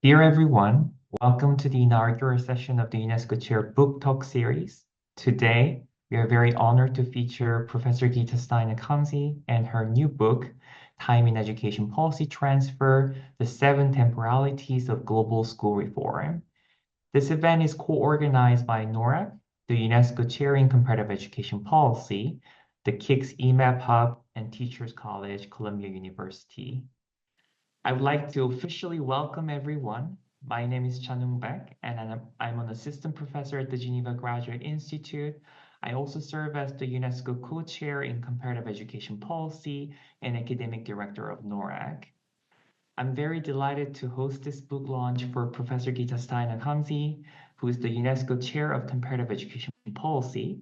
Dear everyone, welcome to the inaugural session of the UNESCO Chair Book Talk series. Today, we are very honored to feature Professor Gita Steiner-Khamsi and her new book, Time in Education Policy Transfer, The Seven Temporalities of Global School Reform. This event is co-organized by NORRAG, the UNESCO Chair in Comparative Education Policy, the KIX EMAP Hub, and Teachers College, Columbia University. I would like to officially welcome everyone. My name is Chanung Baek, and I'm an assistant professor at the Geneva Graduate Institute. I also serve as the UNESCO Co-Chair in Comparative Education Policy and Academic Director of NORRAG. I'm very delighted to host this book launch for Professor Gita Steiner-Khamsi, who is the UNESCO Chair of Comparative Education Policy.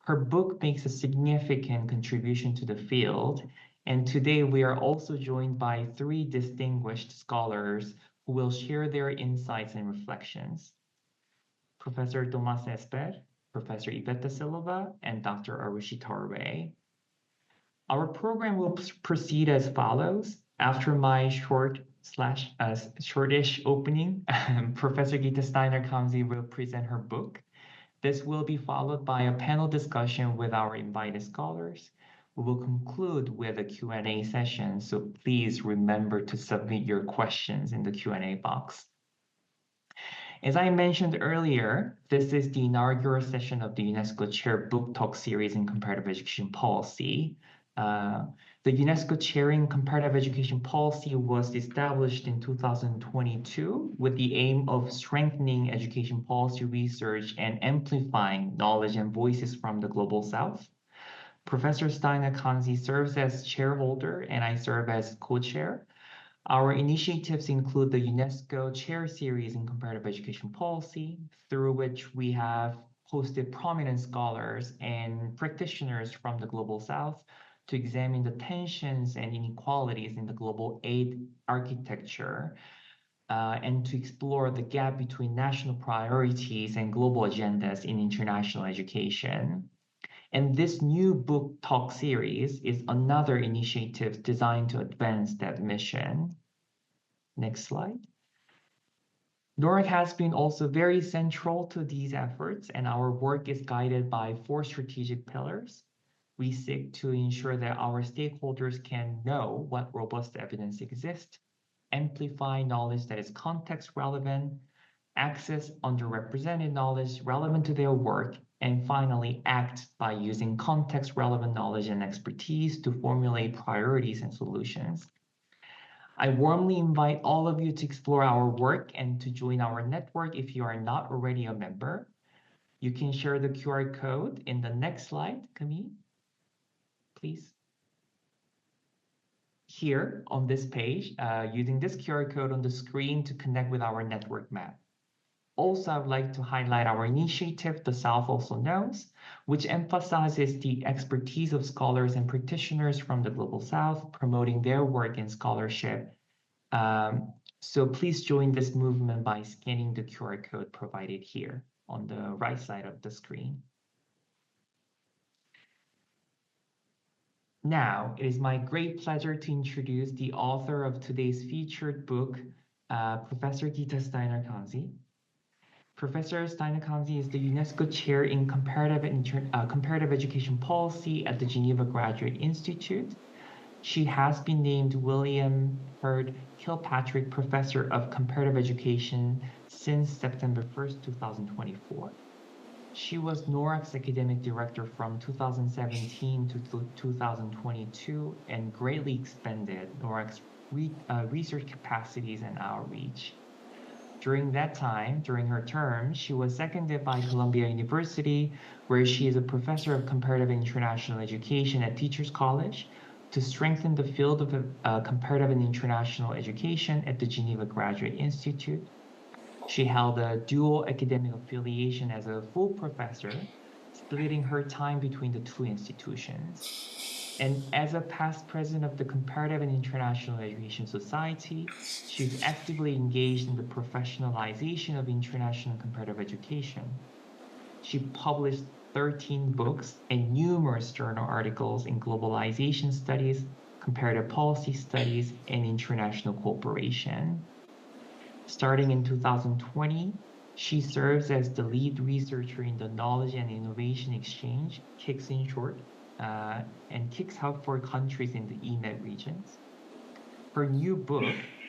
Her book makes a significant contribution to the field, and today we are also joined by three distinguished scholars who will share their insights and reflections. Professor Tomás Esper, Professor Iveta Silva, and Dr. Arushi Torre. Our program will proceed as follows. After my shortish opening, Professor Gita Steiner-Khamsi will present her book. This will be followed by a panel discussion with our invited scholars. We will conclude with a Q&A session, so please remember to submit your questions in the Q&A box. As I mentioned earlier, this is the inaugural session of the UNESCO Chair Book Talk series in Comparative Education Policy. The UNESCO Chair in Comparative Education Policy was established in 2022 with the aim of strengthening education policy research and amplifying knowledge and voices from the Global South. Professor Steiner-Khamsi serves as chairholder and I serve as co-chair. Our initiatives include the UNESCO Chair series in Comparative Education Policy, through which we have hosted prominent scholars and practitioners from the Global South to examine the tensions and inequalities in the global aid architecture and to explore the gap between national priorities and global agendas in international education. And this new book talk series is another initiative designed to advance that mission. Next slide. NORRAG has been also very central to these efforts, and our work is guided by four strategic pillars. We seek to ensure that our stakeholders can know what robust evidence exists, amplify knowledge that is context relevant, access underrepresented knowledge relevant to their work, and finally act by using context relevant knowledge and expertise to formulate priorities and solutions. I warmly invite all of you to explore our work and to join our network if you are not already a member. You can share the QR code in the next slide, Camille, please. Here on this page, using this QR code on the screen to connect with our network map. Also, I would like to highlight our initiative, The South Also Knows, which emphasizes the expertise of scholars and practitioners from the Global South, promoting their work and scholarship. So please join this movement by scanning the QR code provided here on the right side of the screen. Now, it is my great pleasure to introduce the author of today's featured book, Professor Gita Steiner-Khamsi. Professor Steiner-Khamsi is the UNESCO Chair in Comparative Education Policy at the Geneva Graduate Institute. She has been named William Hurd Kilpatrick Professor of Comparative Education since September 1st, 2024. She was NORRAG's academic director from 2017 to 2022 and greatly expanded NORRAG's research capacities and outreach. During that time, during her term, she was seconded by Columbia University, where she is a professor of comparative international education at Teachers College, to strengthen the field of comparative and international education at the Geneva Graduate Institute. She held a dual academic affiliation as a full professor, splitting her time between the two institutions. And as a past president of the Comparative and International Education Society, she's actively engaged in the professionalization of international comparative education. She published 13 books and numerous journal articles in globalization studies, comparative policy studies, and international cooperation. Starting in 2020, she serves as the lead researcher in the Knowledge and Innovation Exchange, KIX in short, and KIX Hub for countries in the EMAP regions. Her new book,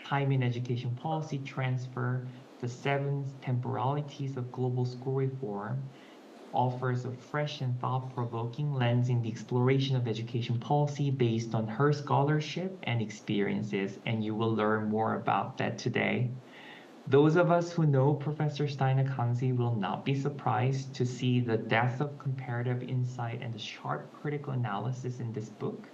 Time in Education Policy Transfer, The Seven Temporalities of Global School Reform, offers a fresh and thought-provoking lens in the exploration of education policy based on her scholarship and experiences, and you will learn more about that today. Those of us who know Professor Steiner-Khamsi will not be surprised to see the depth of comparative insight and the sharp critical analysis in this book.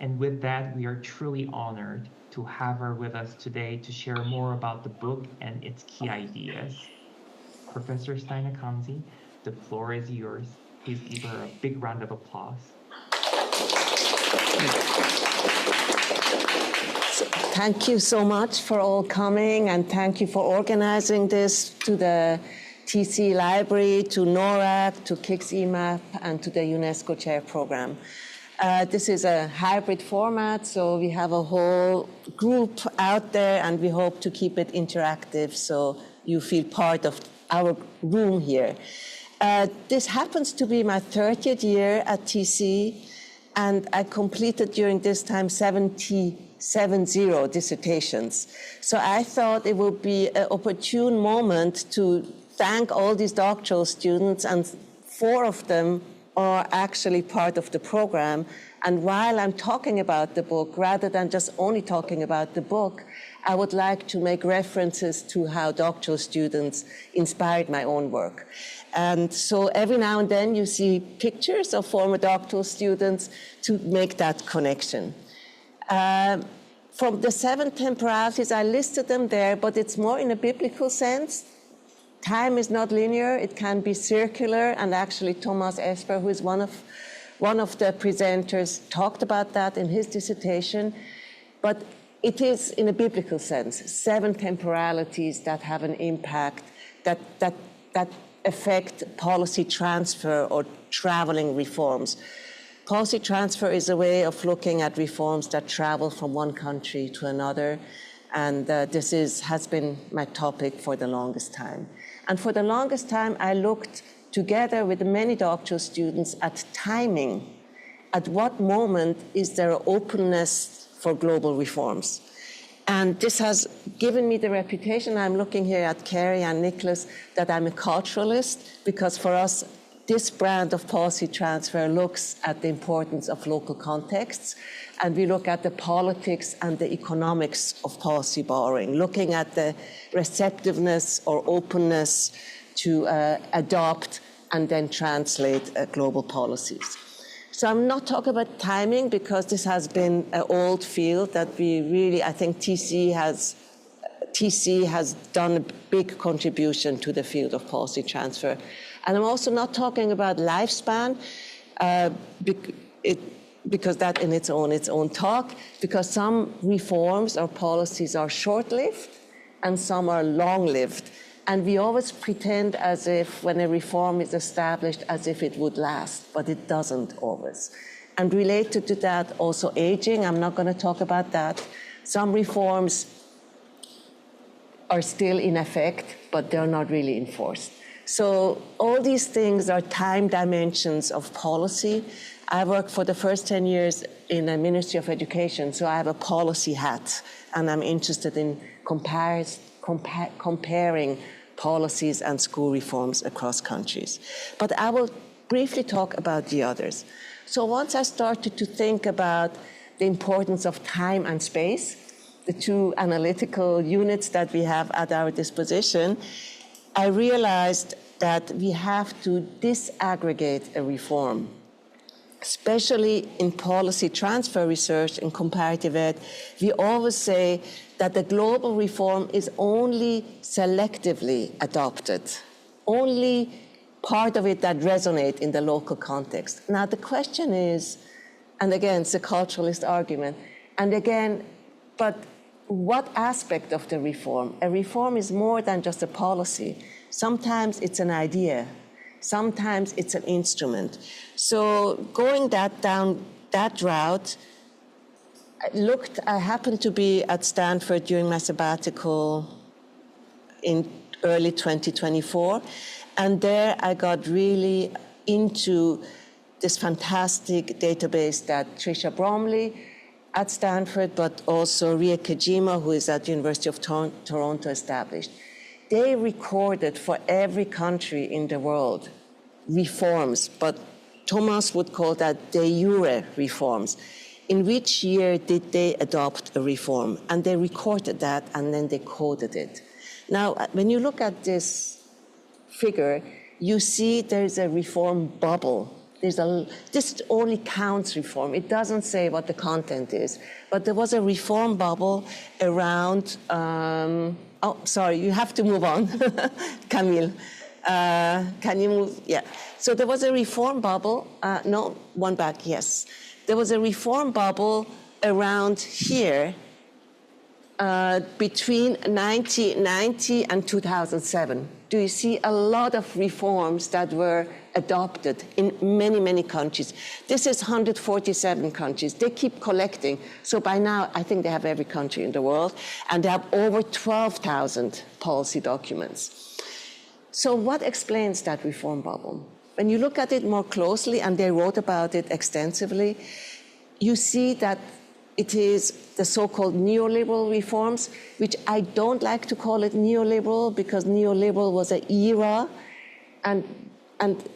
And with that, we are truly honored to have her with us today to share more about the book and its key ideas. Professor Steiner-Khamsi, the floor is yours. Please give her a big round of applause. Thank you so much for all coming, and thank you for organizing this, to the TC Library, to NORRAG, to KIX EMAP, and to the UNESCO Chair program. This is a hybrid format, so we have a whole group out there, and we hope to keep it interactive so you feel part of our room here. This happens to be my 30th year at TC, and I completed during this time 70 dissertations. So I thought it would be an opportune moment to thank all these doctoral students, and 4 of them are actually part of the program. And while I'm talking about the book, rather than just only talking about the book, I would like to make references to how doctoral students inspired my own work. And so every now and then you see pictures of former doctoral students to make that connection. From the 7 temporalities, I listed them there, but it's more in a biblical sense. Time is not linear, it can be circular, and actually Thomas Esper, who is one of the presenters, talked about that in his dissertation. But it is in a biblical sense, 7 temporalities that have an impact, that affect policy transfer or traveling reforms. Policy transfer is a way of looking at reforms that travel from one country to another, and this has been my topic for the longest time. And for the longest time, I looked together with many doctoral students at timing. At what moment is there openness for global reforms? And this has given me the reputation, I'm looking here at Carrie and Nicholas, that I'm a culturalist, because for us, this brand of policy transfer looks at the importance of local contexts, and we look at the politics and the economics of policy borrowing, looking at the receptiveness or openness to adopt and then translate global policies. So I'm not talking about timing, because this has been an old field that we really, I think TC has done a big contribution to the field of policy transfer. And I'm also not talking about lifespan, because that in its own talk, because some reforms or policies are short-lived and some are long-lived. And we always pretend as if when a reform is established, as if it would last, but it doesn't always. And related to that, also aging, I'm not going to talk about that. Some reforms are still in effect, but they're not really enforced. So all these things are time dimensions of policy. I worked for the first 10 years in the Ministry of Education, so I have a policy hat, and I'm interested in comparing policies and school reforms across countries. But I will briefly talk about the others. So once I started to think about the importance of time and space, the 2 analytical units that we have at our disposition, I realized that we have to disaggregate a reform. Especially in policy transfer research in comparative ed, we always say that the global reform is only selectively adopted, only part of it that resonates in the local context. Now the question is, and again, it's a culturalist argument, and again, but what aspect of the reform? A reform is more than just a policy. Sometimes it's an idea. Sometimes it's an instrument. So going down that route, I happened to be at Stanford during my sabbatical in early 2024. And there I got really into this fantastic database that Tricia Bromley at Stanford, but also Ria Kajima, who is at the University of Toronto, established. They recorded for every country in the world reforms, but Thomas would call that de jure reforms. In which year did they adopt a reform? And they recorded that, and then they coded it. Now, when you look at this figure, you see there's a reform bubble. This only counts reform. It doesn't say what the content is. But there was a reform bubble around, oh, sorry, you have to move on, Camille. Can you move? Yeah. So there was a reform bubble. No, one back, yes. There was a reform bubble around here between 1990 and 2007. Do you see a lot of reforms that were adopted in many, many countries? This is 147 countries. They keep collecting. So by now, I think they have every country in the world, and they have over 12,000 policy documents. So what explains that reform bubble? When you look at it more closely, and they wrote about it extensively, you see that it is the so-called neoliberal reforms, which I don't like to call it neoliberal because neoliberal was an era, and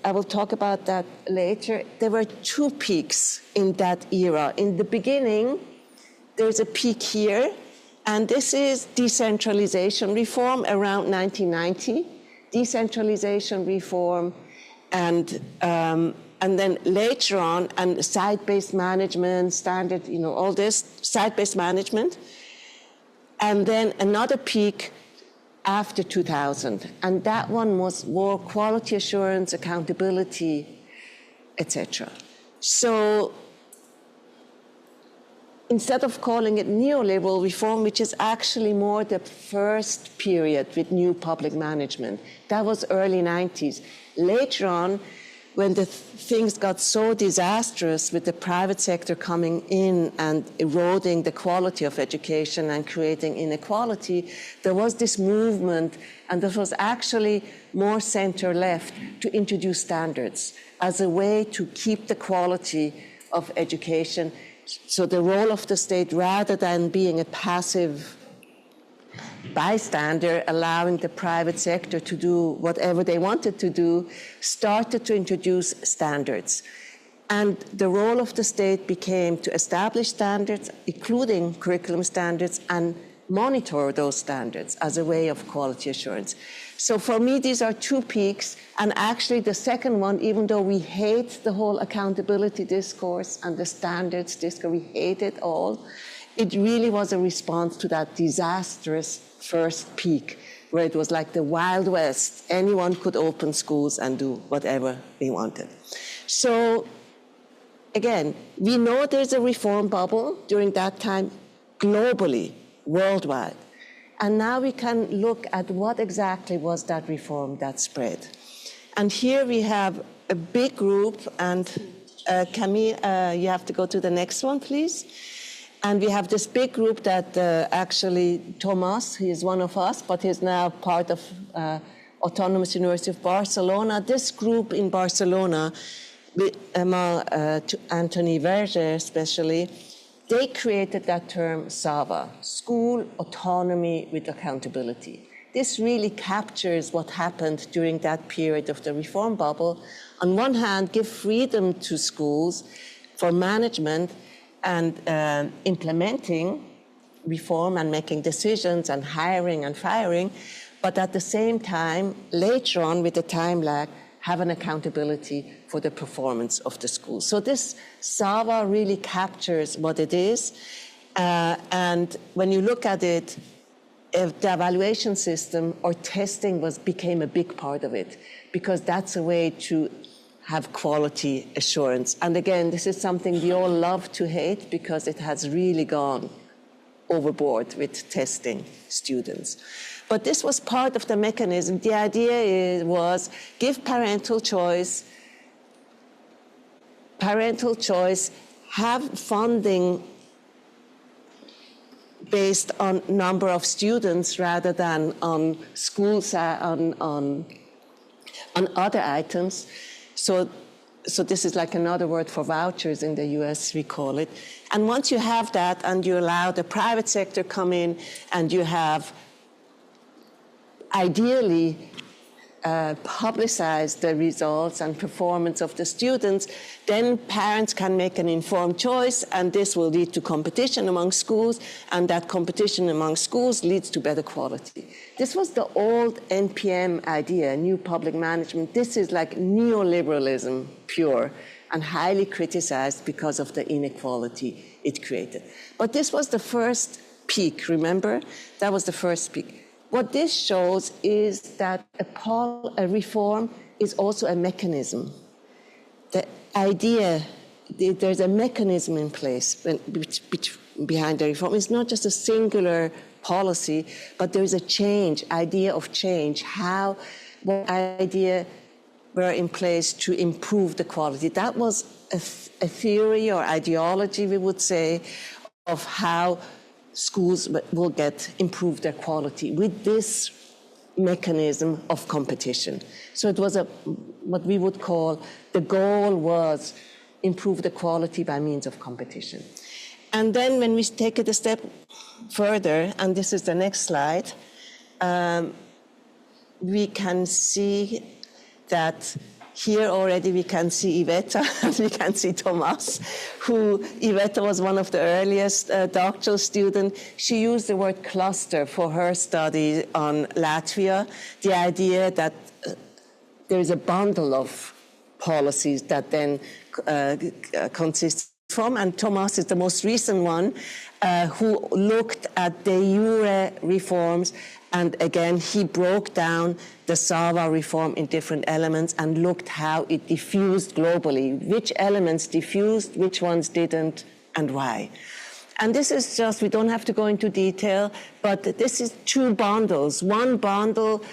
I will talk about that later. There were two peaks in that era. In the beginning, there's a peak here, and this is decentralization reform around 1990, decentralization reform, and then later on, and site-based management, standard, all this, site-based management. And then another peak after 2000. And that one was more quality assurance, accountability, etc. So instead of calling it neoliberal reform, which is actually more the first period with new public management, that was early 90s. Later on, when the things got so disastrous with the private sector coming in and eroding the quality of education and creating inequality, there was this movement, and this was actually more center-left, to introduce standards as a way to keep the quality of education. So the role of the state, rather than being a passive bystander, allowing the private sector to do whatever they wanted to do, started to introduce standards. And the role of the state became to establish standards, including curriculum standards, and monitor those standards as a way of quality assurance. So for me, these are two peaks. And actually, the second one, even though we hate the whole accountability discourse and the standards discourse, we hate it all, it really was a response to that disastrous first peak, where it was like the Wild West. Anyone could open schools and do whatever they wanted. So again, we know there's a reform bubble during that time globally, worldwide. And now we can look at what exactly was that reform that spread. And here we have a big group, and Camille, you have to go to the next one, please. And we have this big group that actually Thomas, he is one of us, but he's now part of Autonomous University of Barcelona. This group in Barcelona, among Anthony Verger especially, they created that term SAVA, School Autonomy with Accountability. This really captures what happened during that period of the reform bubble. On one hand, give freedom to schools for management and implementing reform and making decisions and hiring and firing, but at the same time, later on with the time lag, have an accountability for the performance of the school. So this SAVA really captures what it is. And when you look at it, the evaluation system or testing became a big part of it, because that's a way to have quality assurance. And again, this is something we all love to hate because it has really gone overboard with testing students. But this was part of the mechanism. The idea was give parental choice, have funding based on number of students rather than on schools, on other items. So this is like another word for vouchers in the US, we call it. And once you have that and you allow the private sector come in and you have ideally publicize the results and performance of the students, then parents can make an informed choice, and this will lead to competition among schools, and that competition among schools leads to better quality. This was the old NPM idea, New Public Management. This is like neoliberalism pure and highly criticized because of the inequality it created. But this was the first peak, remember? That was the first peak. What this shows is that a reform is also a mechanism. The idea, there's a mechanism in place behind the reform. It's not just a singular policy, but there's a change, idea of change, what idea were in place to improve the quality. That was a theory or ideology, we would say, of how schools will improve their quality with this mechanism of competition. So it was what we would call, the goal was improve the quality by means of competition. And then when we take it a step further, and this is the next slide, we can see that here already we can see Iveta and we can see Thomas, Iveta was one of the earliest doctoral students. She used the word cluster for her study on Latvia, the idea that there is a bundle of policies that then consists from, and Thomas is the most recent one, who looked at de jure reforms. And again, he broke down the SAVA reform in different elements and looked how it diffused globally, which elements diffused, which ones didn't, and why. And this is just, we don't have to go into detail, but this is two bundles. One bundle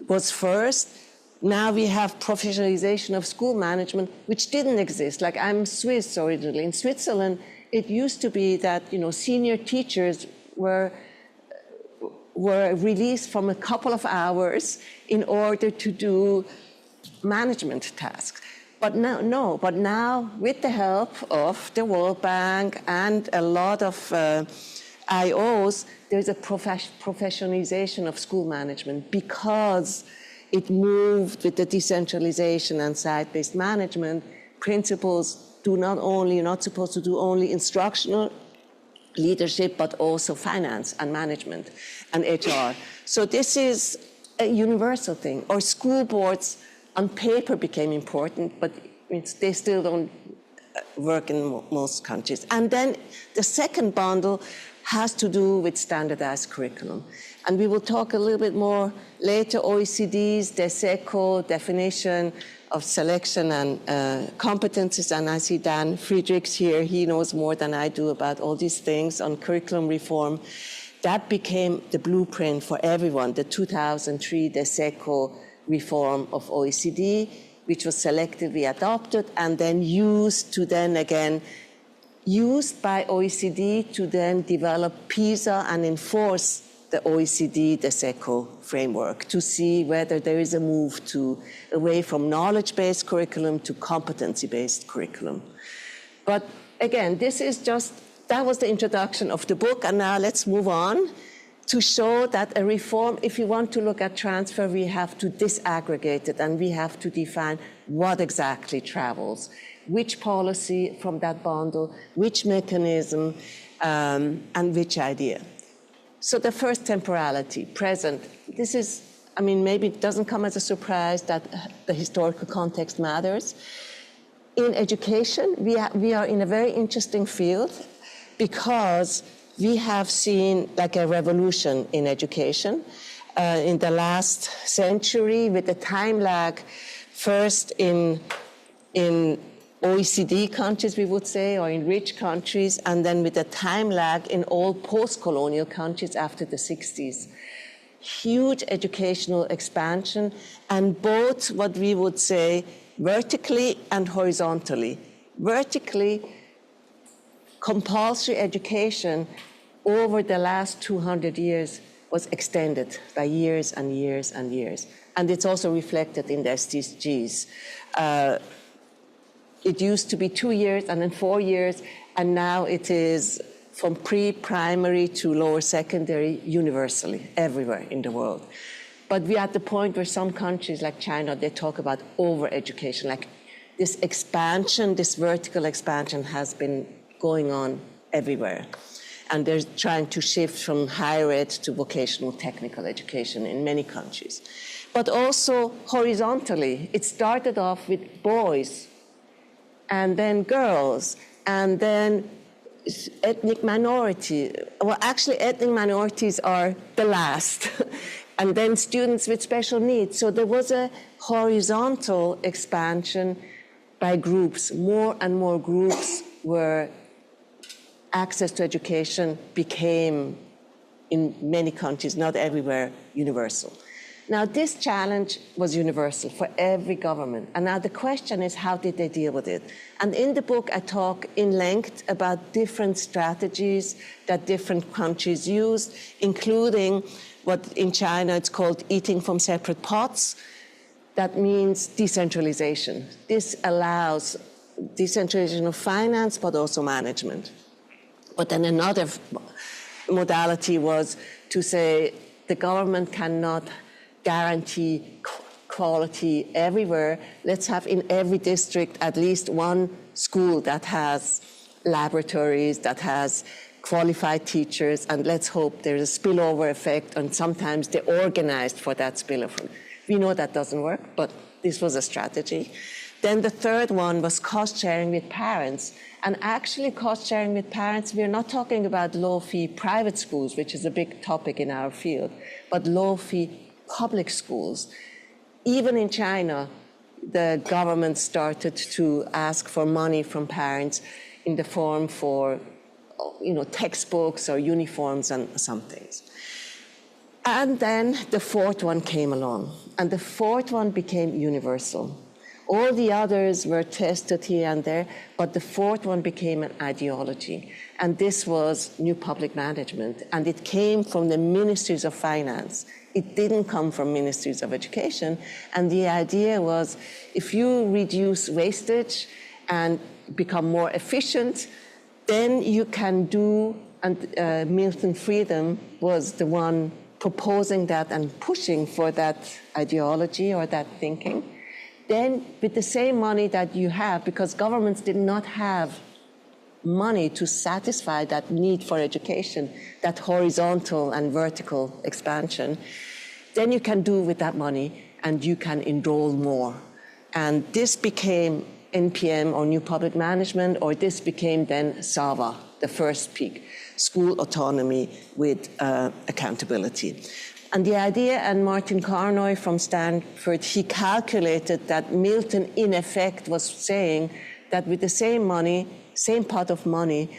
was first. Now we have professionalization of school management, which didn't exist. Like, I'm Swiss originally. In Switzerland, it used to be that, senior teachers were released from a couple of hours in order to do management tasks. But now with the help of the World Bank and a lot of IOs, there's a professionalization of school management because it moved with the decentralization and site-based management. Principals you're not supposed to do only instructional leadership, but also finance and management and HR. So this is a universal thing. Or school boards on paper became important, but they still don't work in most countries. And then the second bundle has to do with standardized curriculum. And we will talk a little bit more later, OECD's DESECO definition of selection and competencies, and I see Dan Friedrichs here. He knows more than I do about all these things on curriculum reform. That became the blueprint for everyone, the 2003 DESECO reform of OECD, which was selectively adopted and then used by OECD to then develop PISA and enforce the OECD DESECO framework to see whether there is a move away from knowledge-based curriculum to competency-based curriculum. But again, that was the introduction of the book, and now let's move on to show that a reform, if you want to look at transfer, we have to disaggregate it and we have to define what exactly travels, which policy from that bundle, which mechanism, and which idea. So the first temporality, present. This is, maybe it doesn't come as a surprise that the historical context matters. In education, we are in a very interesting field because we have seen like a revolution in education in the last century with a time lag, first in OECD countries, we would say, or in rich countries, and then with a time lag in all post-colonial countries after the 60s. Huge educational expansion, and both what we would say vertically and horizontally. Vertically, compulsory education over the last 200 years was extended by years and years and years. And it's also reflected in the SDGs. It used to be 2 years and then 4 years, and now it is from pre-primary to lower secondary universally, everywhere in the world. But we're at the point where some countries like China, they talk about over-education, like this expansion, this vertical expansion has been going on everywhere. And they're trying to shift from higher ed to vocational technical education in many countries. But also horizontally, it started off with boys, and then girls, and then ethnic minority. Well, actually, ethnic minorities are the last, and then students with special needs. So there was a horizontal expansion by groups. More and more groups were access to education became, in many countries, not everywhere, universal. Now, this challenge was universal for every government. And now the question is, how did they deal with it? And in the book, I talk in length about different strategies that different countries used, including what in China it's called eating from separate pots. That means decentralization. This allows decentralization of finance, but also management. But then another modality was to say the government cannot guarantee quality everywhere. Let's have in every district at least one school that has laboratories, that has qualified teachers, and let's hope there's a spillover effect, and sometimes they're organized for that spillover. We know that doesn't work, but this was a strategy. Then the third one was cost sharing with parents. And actually, cost sharing with parents, we're not talking about low-fee private schools, which is a big topic in our field, but low-fee public schools. Even in China, the government started to ask for money from parents in the form for, textbooks or uniforms and some things. And then the fourth one came along, and the fourth one became universal. All the others were tested here and there, but the fourth one became an ideology. And this was new public management. And it came from the ministries of finance. It didn't come from ministries of education. And the idea was, if you reduce wastage and become more efficient, then you can do, and Milton Friedman was the one proposing that and pushing for that ideology or that thinking. Then with the same money that you have, because governments did not have money to satisfy that need for education, that horizontal and vertical expansion, then you can do with that money and you can enroll more. And this became NPM, or New Public Management, or this became then SAVA, the first peak, school autonomy with accountability. And the idea, and Martin Carnoy from Stanford, he calculated that Milton, in effect, was saying that with the same money, same pot of money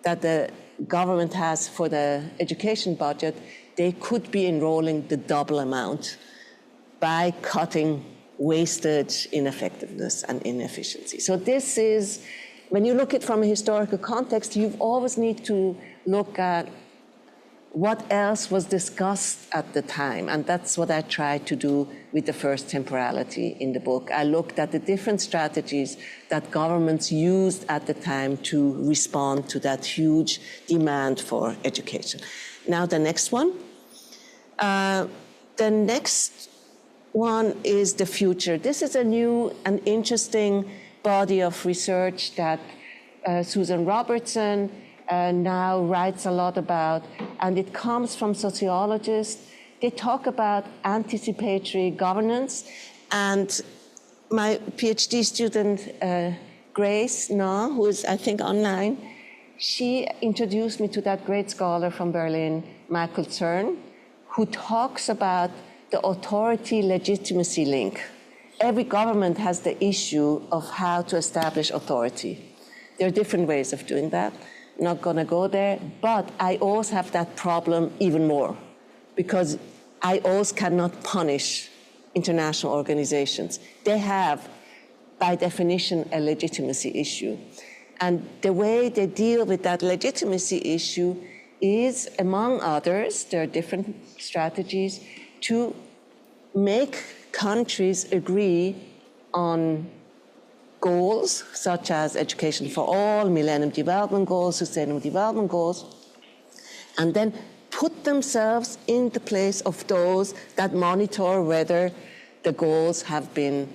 that the government has for the education budget, they could be enrolling the double amount by cutting wastage, ineffectiveness, and inefficiency. So this is, when you look at it from a historical context, you always need to look at what else was discussed at the time. And that's what I tried to do with the first temporality in the book. I looked at the different strategies that governments used at the time to respond to that huge demand for education. Now the next one. The next one is the future. This is a new and interesting body of research that Susan Robertson now writes a lot about, and it comes from sociologists. They talk about anticipatory governance, and my PhD student, Grace Na, who is, I think, online, she introduced me to that great scholar from Berlin, Michael Zern, who talks about the authority legitimacy link. Every government has the issue of how to establish authority. There are different ways of doing that. I'm not going to go there, but IOs have that problem even more, because IOs cannot punish international organizations. They have, by definition, a legitimacy issue. And the way they deal with that legitimacy issue is, among others, there are different strategies, to make countries agree on goals such as education for all, Millennium Development Goals, Sustainable Development Goals, and then put themselves in the place of those that monitor whether the goals have been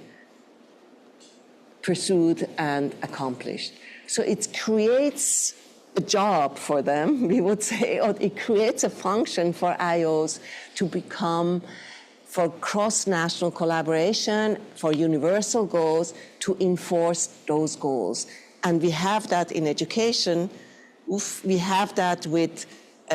pursued and accomplished. So it creates a job for them, we would say, or it creates a function for IOs to become, for cross-national collaboration, for universal goals, to enforce those goals. And we have that in education. We have that with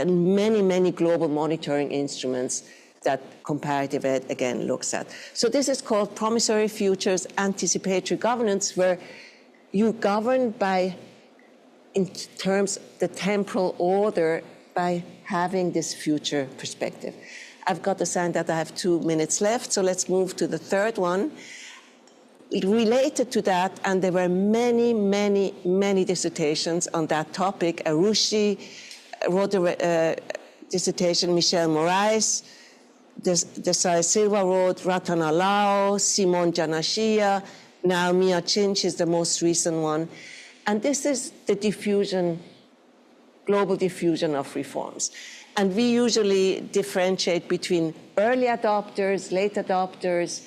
many, many global monitoring instruments that comparative ed, again, looks at. So this is called promissory futures anticipatory governance, where you govern by, in terms of the temporal order, by having this future perspective. I've got a sign that I have 2 minutes left, so let's move to the third one. Related to that, and there were many, many, many dissertations on that topic. Arushi wrote a dissertation, Michel Moraes, Desai Silva wrote, Ratana Lau, Simon Janashia, now Mia Chinch is the most recent one. And this is the diffusion, global diffusion of reforms. And we usually differentiate between early adopters, late adopters,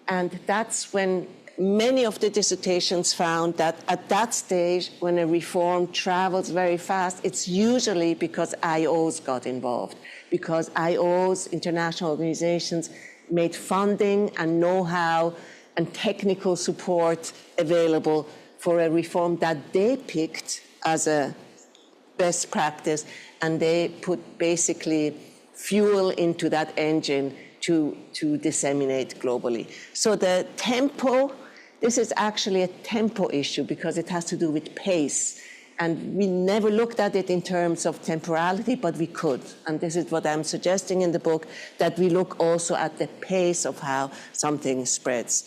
and that's when many of the dissertations found that at that stage, when a reform travels very fast, it's usually because IOs got involved, because IOs, international organizations, made funding and know-how and technical support available for a reform that they picked as a best practice, and they put basically fuel into that engine to disseminate globally. So the tempo, this is actually a tempo issue because it has to do with pace. And we never looked at it in terms of temporality, but we could. And this is what I'm suggesting in the book, that we look also at the pace of how something spreads.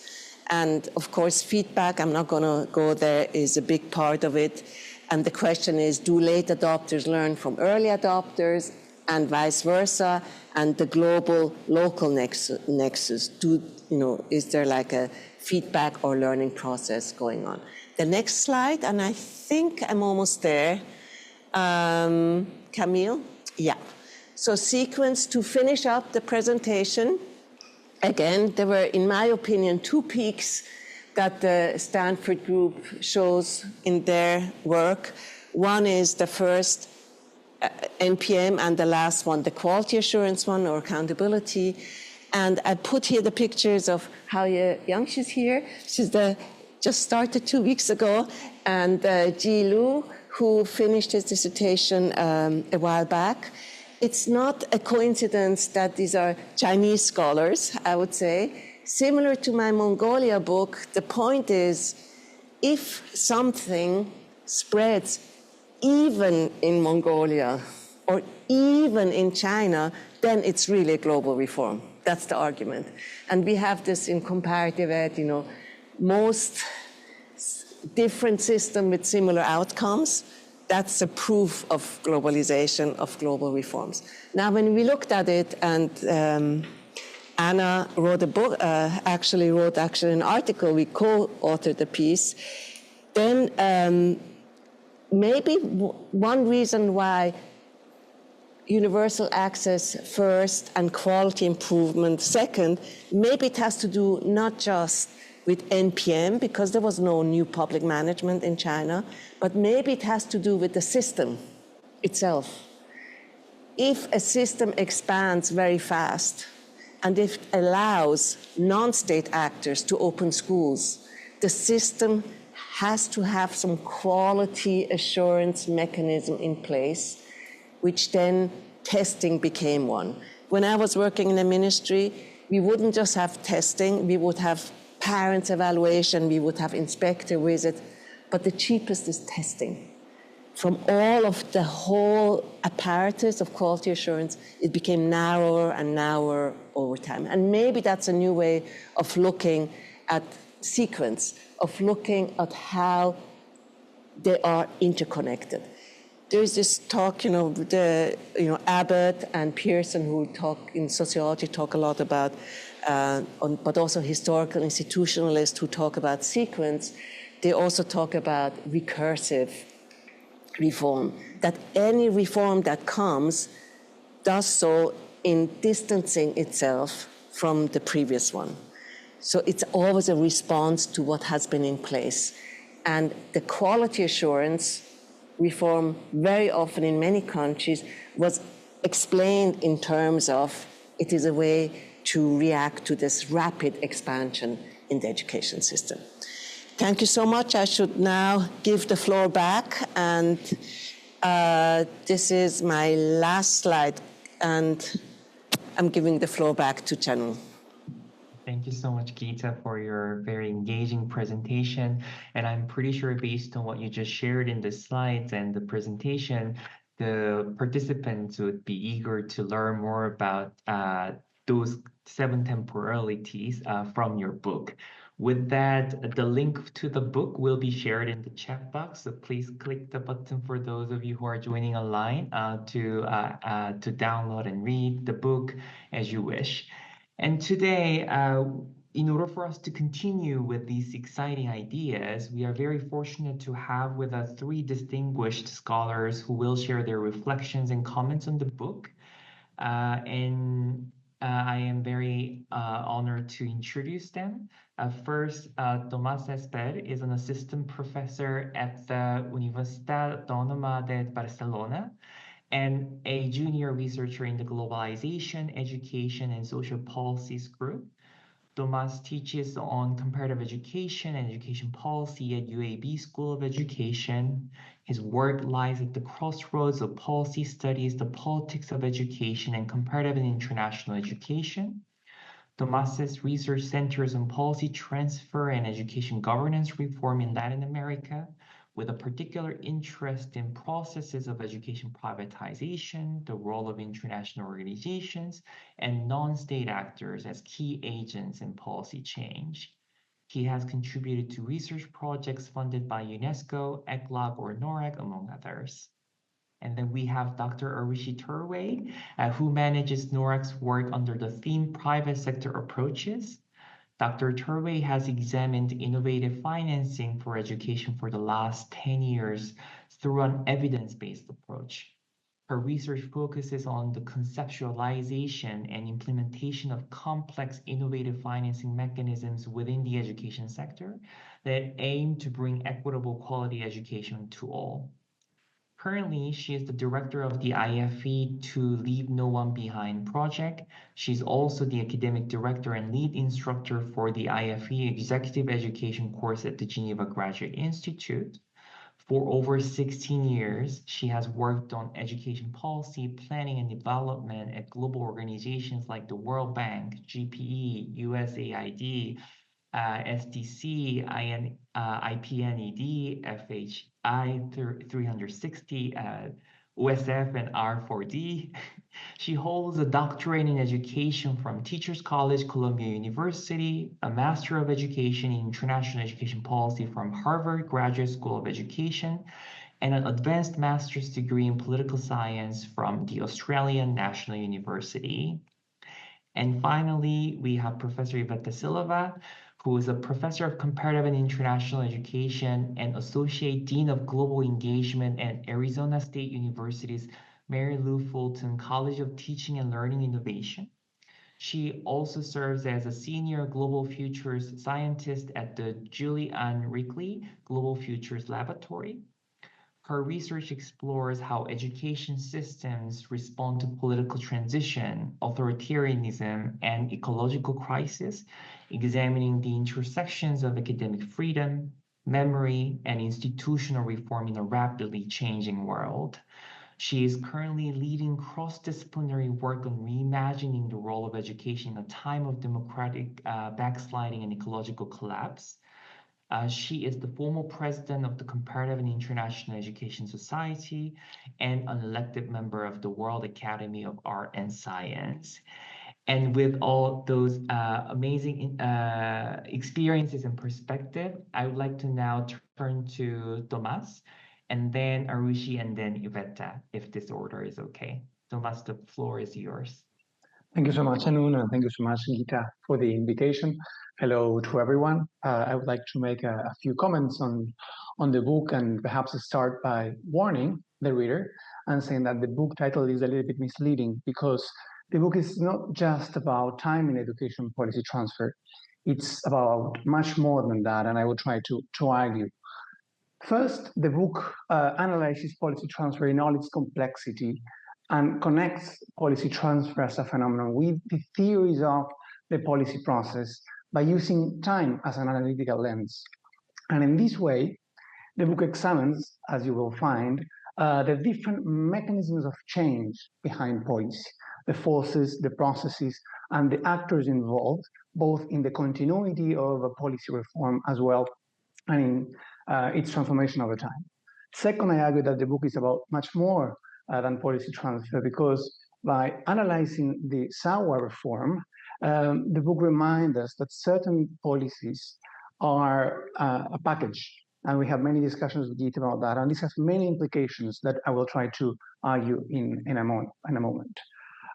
And of course, feedback, I'm not going to go there, is a big part of it. And the question is, do late adopters learn from early adopters and vice versa? And the global local nexus, is there like a feedback or learning process going on? The next slide, and I think I'm almost there. Camille? Yeah. So sequence to finish up the presentation. Again, there were, in my opinion, 2 peaks that the Stanford group shows in their work. One is the first NPM, and the last one, the quality assurance one, or accountability. And I put here the pictures of Hao Yang. She's here. She's just started 2 weeks ago. And Ji Lu, who finished his dissertation a while back. It's not a coincidence that these are Chinese scholars, I would say. Similar to my Mongolia book, the point is, if something spreads even in Mongolia or even in China, then it's really a global reform. That's the argument. And we have this in comparative ed, most different system with similar outcomes. That's a proof of globalization, of global reforms. Now, when we looked at it, and Anna wrote a book, actually wrote an article, we co-authored the piece, then maybe one reason why universal access first and quality improvement second, maybe it has to do not just with NPM, because there was no new public management in China, but maybe it has to do with the system itself. If a system expands very fast, and if it allows non-state actors to open schools, the system has to have some quality assurance mechanism in place, which then testing became one. When I was working in the ministry, we wouldn't just have testing, we would have parents' evaluation, we would have inspector visit, but the cheapest is testing. From all of the whole apparatus of quality assurance, it became narrower and narrower over time. And maybe that's a new way of looking at sequence, of looking at how they are interconnected. there's this talk, Abbott and Pearson, who talk in sociology, talk a lot about, but also historical institutionalists who talk about sequence. They also talk about recursive reform, that any reform that comes does so in distancing itself from the previous one. So it's always a response to what has been in place. And the quality assurance reform, very often in many countries, was explained in terms of it is a way to react to this rapid expansion in the education system. Thank you so much. I should now give the floor back. And this is my last slide. And I'm giving the floor back to Chanu. Thank you so much, Gita, for your very engaging presentation. And I'm pretty sure based on what you just shared in the slides and the presentation, the participants would be eager to learn more about those 7 temporalities from your book. With that, the link to the book will be shared in the chat box. So please click the button for those of you who are joining online to download and read the book as you wish. And today, in order for us to continue with these exciting ideas, we are very fortunate to have with us 3 distinguished scholars who will share their reflections and comments on the book. I am very honored to introduce them. First, Tomás Esper is an assistant professor at the Universitat Autònoma de Barcelona and a junior researcher in the Globalization, Education, and Social Policies group. Tomás teaches on comparative education and education policy at UAB School of Education. His work lies at the crossroads of policy studies, the politics of education, and comparative and international education. Tomás's research centers on policy transfer and education governance reform in Latin America, with a particular interest in processes of education privatization, the role of international organizations, and non-state actors as key agents in policy change. He has contributed to research projects funded by UNESCO, ECLAG, or NORRAG, among others. And then we have Dr. Arishi Turway, who manages NORRAG's work under the theme Private Sector Approaches. Dr. Turway has examined innovative financing for education for the last 10 years through an evidence-based approach. Her research focuses on the conceptualization and implementation of complex innovative financing mechanisms within the education sector that aim to bring equitable quality education to all. Currently, she is the director of the IFE To Leave No One Behind project. She's also the academic director and lead instructor for the IFE Executive Education course at the Geneva Graduate Institute. For over 16 years, she has worked on education policy, planning, and development at global organizations like the World Bank, GPE, USAID, SDC, IPNED, FHI 360, OSF, and R4D. She holds a doctorate in education from Teachers College, Columbia University, a Master of Education in International Education Policy from Harvard Graduate School of Education, and an advanced master's degree in political science from the Australian National University. And finally, we have Professor Iveta Silva, who is a professor of comparative and international education and associate dean of global engagement at Arizona State University's Mary Lou Fulton College of Teaching and Learning Innovation. She also serves as a senior global futures scientist at the Julie Ann Rickley Global Futures Laboratory. Her research explores how education systems respond to political transition, authoritarianism, and ecological crisis, examining the intersections of academic freedom, memory, and institutional reform in a rapidly changing world. She is currently leading cross-disciplinary work on reimagining the role of education in a time of democratic backsliding and ecological collapse. She is the former president of the Comparative and International Education Society and an elected member of the World Academy of Art and Science. And with all those amazing experiences and perspective, I would like to now turn to Tomás and then Arushi, and then Iveta, if this order is okay. Thomas, the floor is yours. Thank you so much, Anun, and thank you so much, Gita, for the invitation. Hello to everyone. I would like to make a few comments on the book, and perhaps start by warning the reader and saying that the book title is a little bit misleading, because the book is not just about time in education policy transfer. It's about much more than that, and I will try to argue. First, the book analyzes policy transfer in all its complexity and connects policy transfer as a phenomenon with the theories of the policy process by using time as an analytical lens. And in this way, the book examines, as you will find, the different mechanisms of change behind policy, the forces, the processes, and the actors involved, both in the continuity of a policy reform as well and in its transformation over time. Second, I argue that the book is about much more than policy transfer, because by analyzing the SAWA reform, the book reminds us that certain policies are a package, and we have many discussions with Gita about that, and this has many implications that I will try to argue in a moment.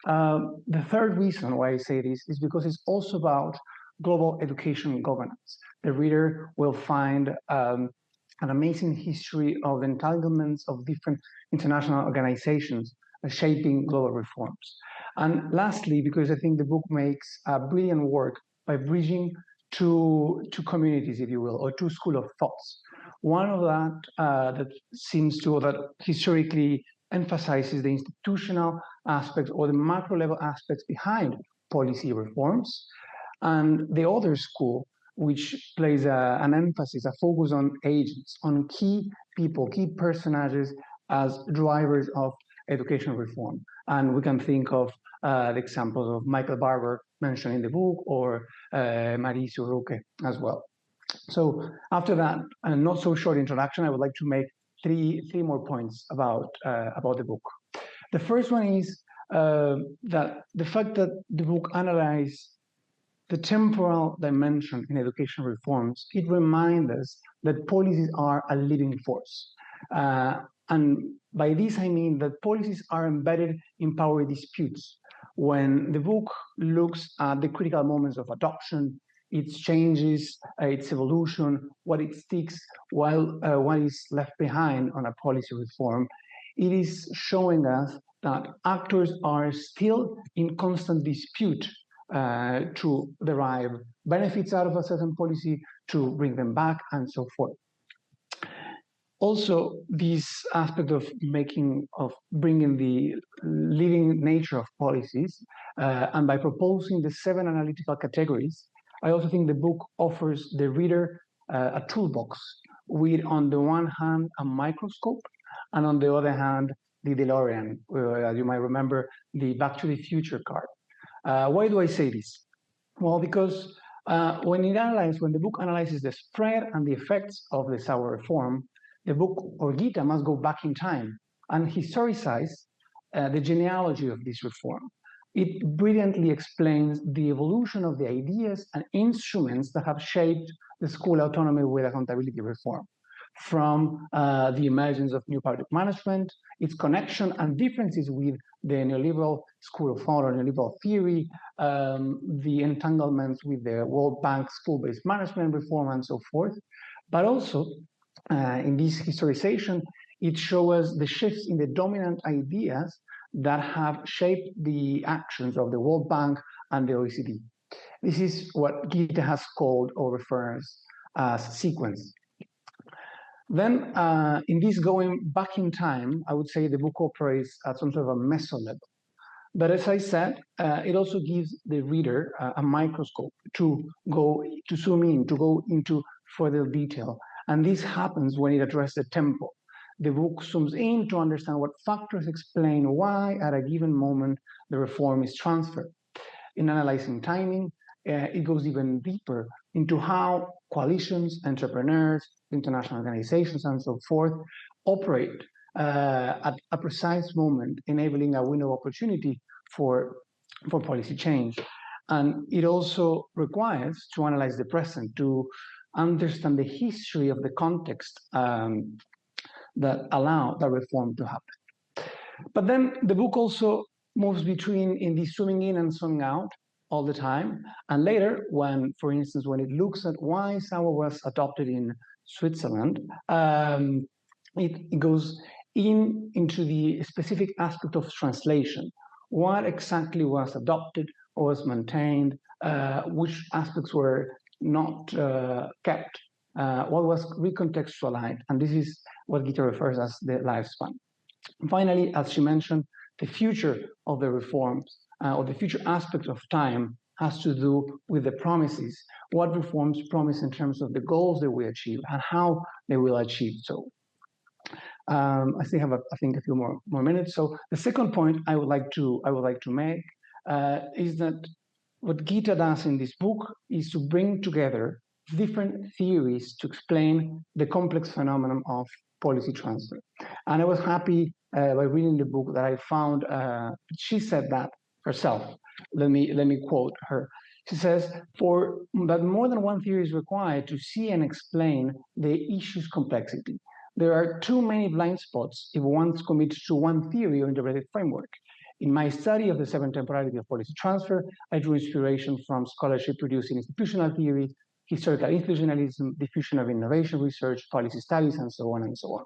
The third reason why I say this is because it's also about global education governance. The reader will find an amazing history of entanglements of different international organizations shaping global reforms. And lastly, because I think the book makes brilliant work by bridging two communities, if you will, or two schools of thoughts. One of that that historically emphasizes the institutional aspects or the macro level aspects behind policy reforms, and the other school, which places an emphasis, a focus on agents, on key people, key personages as drivers of education reform. And we can think of the examples of Michael Barber mentioned in the book, or Mauricio Roque as well. So after that, a not so short introduction, I would like to make three more points about the book. The first one is that the fact that the book analyzes the temporal dimension in education reforms, it reminds us that policies are a living force. And by this, I mean that policies are embedded in power disputes. When the book looks at the critical moments of adoption, its changes, its evolution, what it sticks, while what is left behind on a policy reform, it is showing us that actors are still in constant dispute to derive benefits out of a certain policy, to bring them back, and so forth. Also, this aspect of bringing the living nature of policies, and by proposing the 7 analytical categories, I also think the book offers the reader a toolbox with, on the one hand, a microscope, and on the other hand, the DeLorean. As you might remember, the Back to the Future card. Why do I say this? Well, because when the book analyzes the spread and the effects of the SAWA reform, the book, or Gita, must go back in time and historicize the genealogy of this reform. It brilliantly explains the evolution of the ideas and instruments that have shaped the school autonomy with accountability reform, from the emergence of new public management, its connection and differences with the neoliberal school of thought or neoliberal theory, the entanglements with the World Bank school-based management reform, and so forth. But also, in this historization, it shows us the shifts in the dominant ideas that have shaped the actions of the World Bank and the OECD. This is what Gita has called or refers as sequence. Then, in this going back in time, I would say the book operates at some sort of a meso level. But as I said, it also gives the reader a microscope to zoom in, to go into further detail. And this happens when it addresses the tempo. The book zooms in to understand what factors explain why, at a given moment, the reform is transferred. In analyzing timing, it goes even deeper into how coalitions, entrepreneurs, international organizations, and so forth operate at a precise moment, enabling a window of opportunity for policy change. And it also requires to analyze the present, to understand the history of the context that allow that reform to happen. But then the book also moves between in the zooming in and zooming out all the time. And later, when, for instance, when it looks at why SAWA was adopted in Switzerland, it goes into the specific aspect of translation. What exactly was adopted or was maintained? Which aspects were not kept? What was recontextualized? And this is what Gita refers as the lifespan. And finally, as she mentioned, the future of the reforms or the future aspect of time has to do with the promises. What reforms promise in terms of the goals that we achieve and how they will achieve so. I still have, I think, a few more minutes. So the second point I would like to make is that what Gita does in this book is to bring together different theories to explain the complex phenomenon of policy transfer. And I was happy by reading the book that I found she said that herself. Let me quote her. She says, that more than one theory is required to see and explain the issue's complexity. There are too many blind spots if one commits to one theory or interpretive framework. In my study of the 7 temporalities of policy transfer, I drew inspiration from scholarship produced in institutional theory, historical institutionalism, diffusion of innovation research, policy studies, and so on and so on.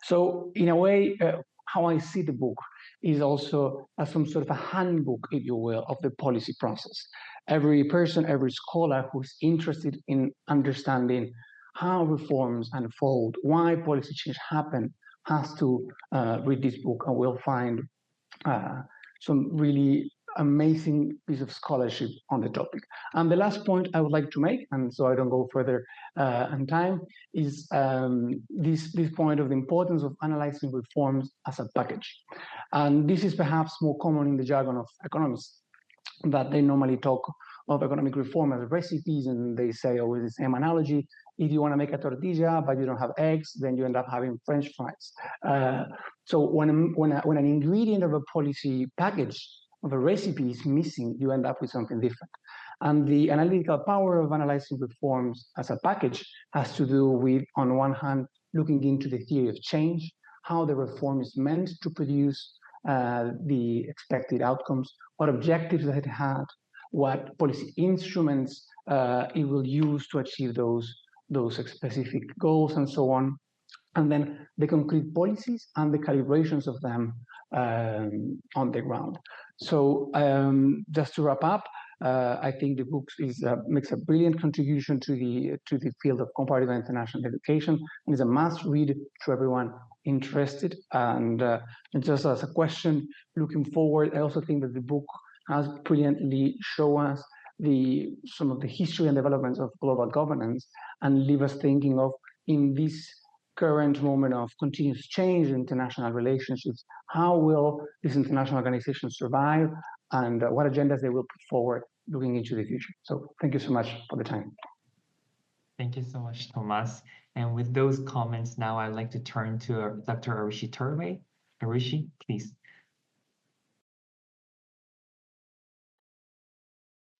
So in a way, how I see the book is also as some sort of a handbook, if you will, of the policy process. Every person, every scholar who's interested in understanding how reforms unfold, why policy change happen, has to read this book and will find some really amazing piece of scholarship on the topic. And the last point I would like to make, and so I don't go further in time, is this point of the importance of analyzing reforms as a package. And this is perhaps more common in the jargon of economists, that they normally talk of economic reform as recipes, and they say always the same analogy. If you want to make a tortilla, but you don't have eggs, then you end up having French fries. So when an ingredient of a policy package, of a recipe is missing, you end up with something different. And the analytical power of analyzing reforms as a package has to do with, on one hand, looking into the theory of change, how the reform is meant to produce the expected outcomes, what objectives that it had, what policy instruments it will use to achieve those specific goals, and so on. And then the concrete policies and the calibrations of them on the ground. So just to wrap up, I think the book makes a brilliant contribution to the field of comparative international education, and is a must read to everyone interested. And just as a question looking forward, I also think that the book has brilliantly shown us some of the history and developments of global governance, and leave us thinking of, in this current moment of continuous change in international relationships, how will these international organizations survive, and what agendas they will put forward looking into the future. So thank you so much for the time. Thank you so much, Tomas. And with those comments, now I'd like to turn to Dr. Arishi Turve. Arishi, please.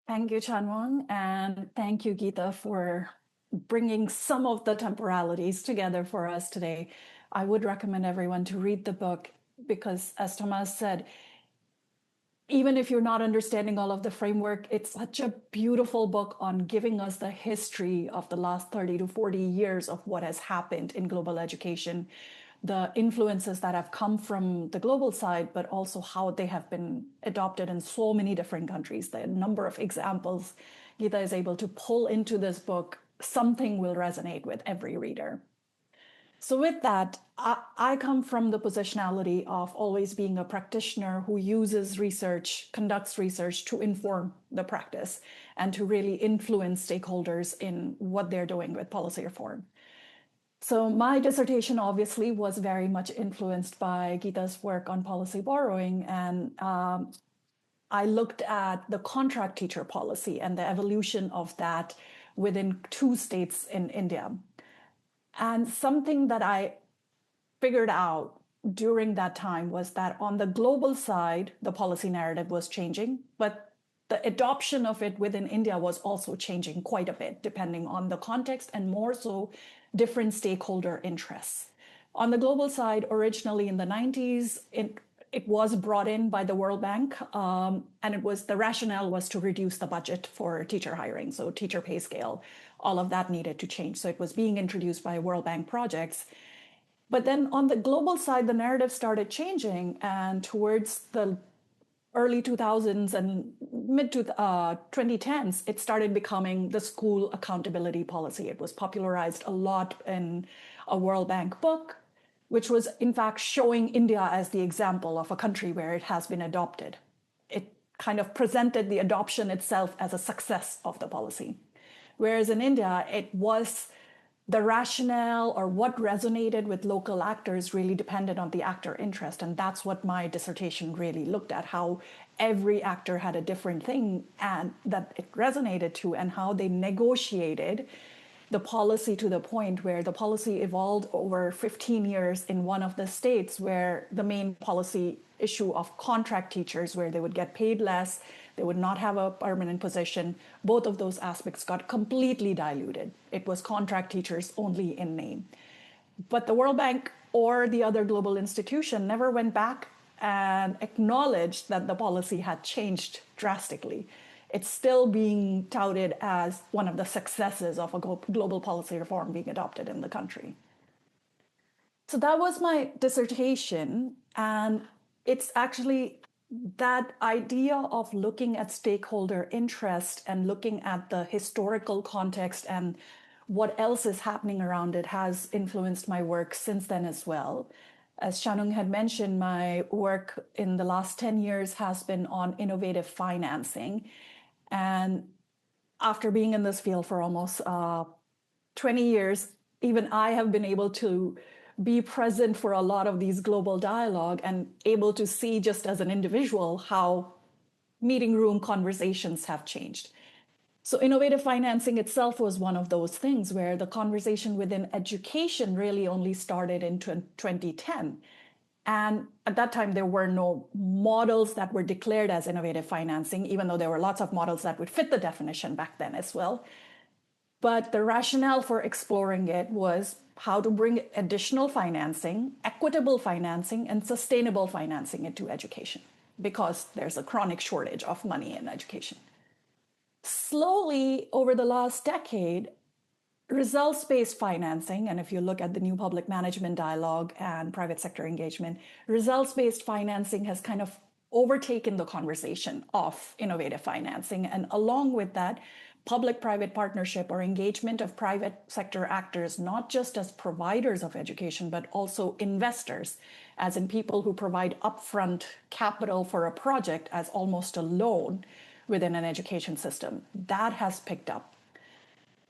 Thank you, Chanwon, and thank you, Gita, for bringing some of the temporalities together for us today. I would recommend everyone to read the book because, as Tomas said, even if you're not understanding all of the framework, it's such a beautiful book on giving us the history of the last 30 to 40 years of what has happened in global education, the influences that have come from the global side, but also how they have been adopted in so many different countries. The number of examples Gita is able to pull into this book, something will resonate with every reader. So with that, I come from the positionality of always being a practitioner who uses research, conducts research to inform the practice and to really influence stakeholders in what they're doing with policy reform. So my dissertation obviously was very much influenced by Gita's work on policy borrowing, and I looked at the contract teacher policy and the evolution of that within 2 states in India. And something that I figured out during that time was that on the global side, the policy narrative was changing, but the adoption of it within India was also changing quite a bit, depending on the context and more so different stakeholder interests. On the global side, originally in the 90s, it was brought in by the World Bank, and the rationale was to reduce the budget for teacher hiring, so teacher pay scale, all of that needed to change. So it was being introduced by World Bank projects. But then on the global side, the narrative started changing, and towards the early 2000s and mid 2010s, it started becoming the school accountability policy. It was popularized a lot in a World Bank book, which was in fact showing India as the example of a country where it has been adopted. It kind of presented the adoption itself as a success of the policy. Whereas in India, it was the rationale or what resonated with local actors really depended on the actor interest. And that's what my dissertation really looked at, how every actor had a different thing and that it resonated to, and how they negotiated the policy to the point where the policy evolved over 15 years in one of the states, where the main policy issue of contract teachers, where they would get paid less, they would not have a permanent position, both of those aspects got completely diluted. It was contract teachers only in name. But the World Bank or the other global institution never went back and acknowledged that the policy had changed drastically. It's still being touted as one of the successes of a global policy reform being adopted in the country. So that was my dissertation, and it's actually that idea of looking at stakeholder interest and looking at the historical context and what else is happening around it has influenced my work since then as well. As Shanung had mentioned, my work in the last 10 years has been on innovative financing. And after being in this field for almost 20 years, even I have been able to be present for a lot of these global dialogue and able to see just as an individual how meeting room conversations have changed. So innovative financing itself was one of those things where the conversation within education really only started in 2010. And at that time, there were no models that were declared as innovative financing, even though there were lots of models that would fit the definition back then as well. But the rationale for exploring it was how to bring additional financing, equitable financing, and sustainable financing into education, because there's a chronic shortage of money in education. Slowly, over the last decade, results-based financing, and if you look at the new public management dialogue and private sector engagement, results-based financing has kind of overtaken the conversation of innovative financing. And along with that, public-private partnership or engagement of private sector actors, not just as providers of education, but also investors, as in people who provide upfront capital for a project as almost a loan within an education system. That has picked up.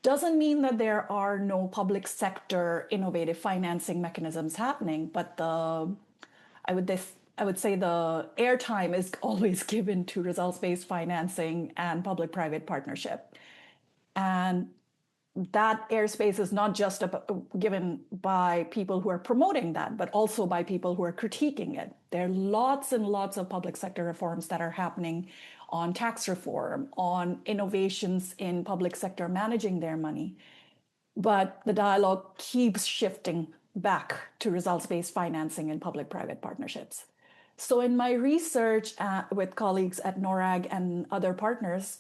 Doesn't mean that there are no public sector innovative financing mechanisms happening, but I would say the airtime is always given to results-based financing and public-private partnership. And that airspace is not just given by people who are promoting that, but also by people who are critiquing it. There are lots and lots of public sector reforms that are happening on tax reform, on innovations in public sector managing their money. But the dialogue keeps shifting back to results-based financing and public-private partnerships. So in my research with colleagues at NORRAG and other partners,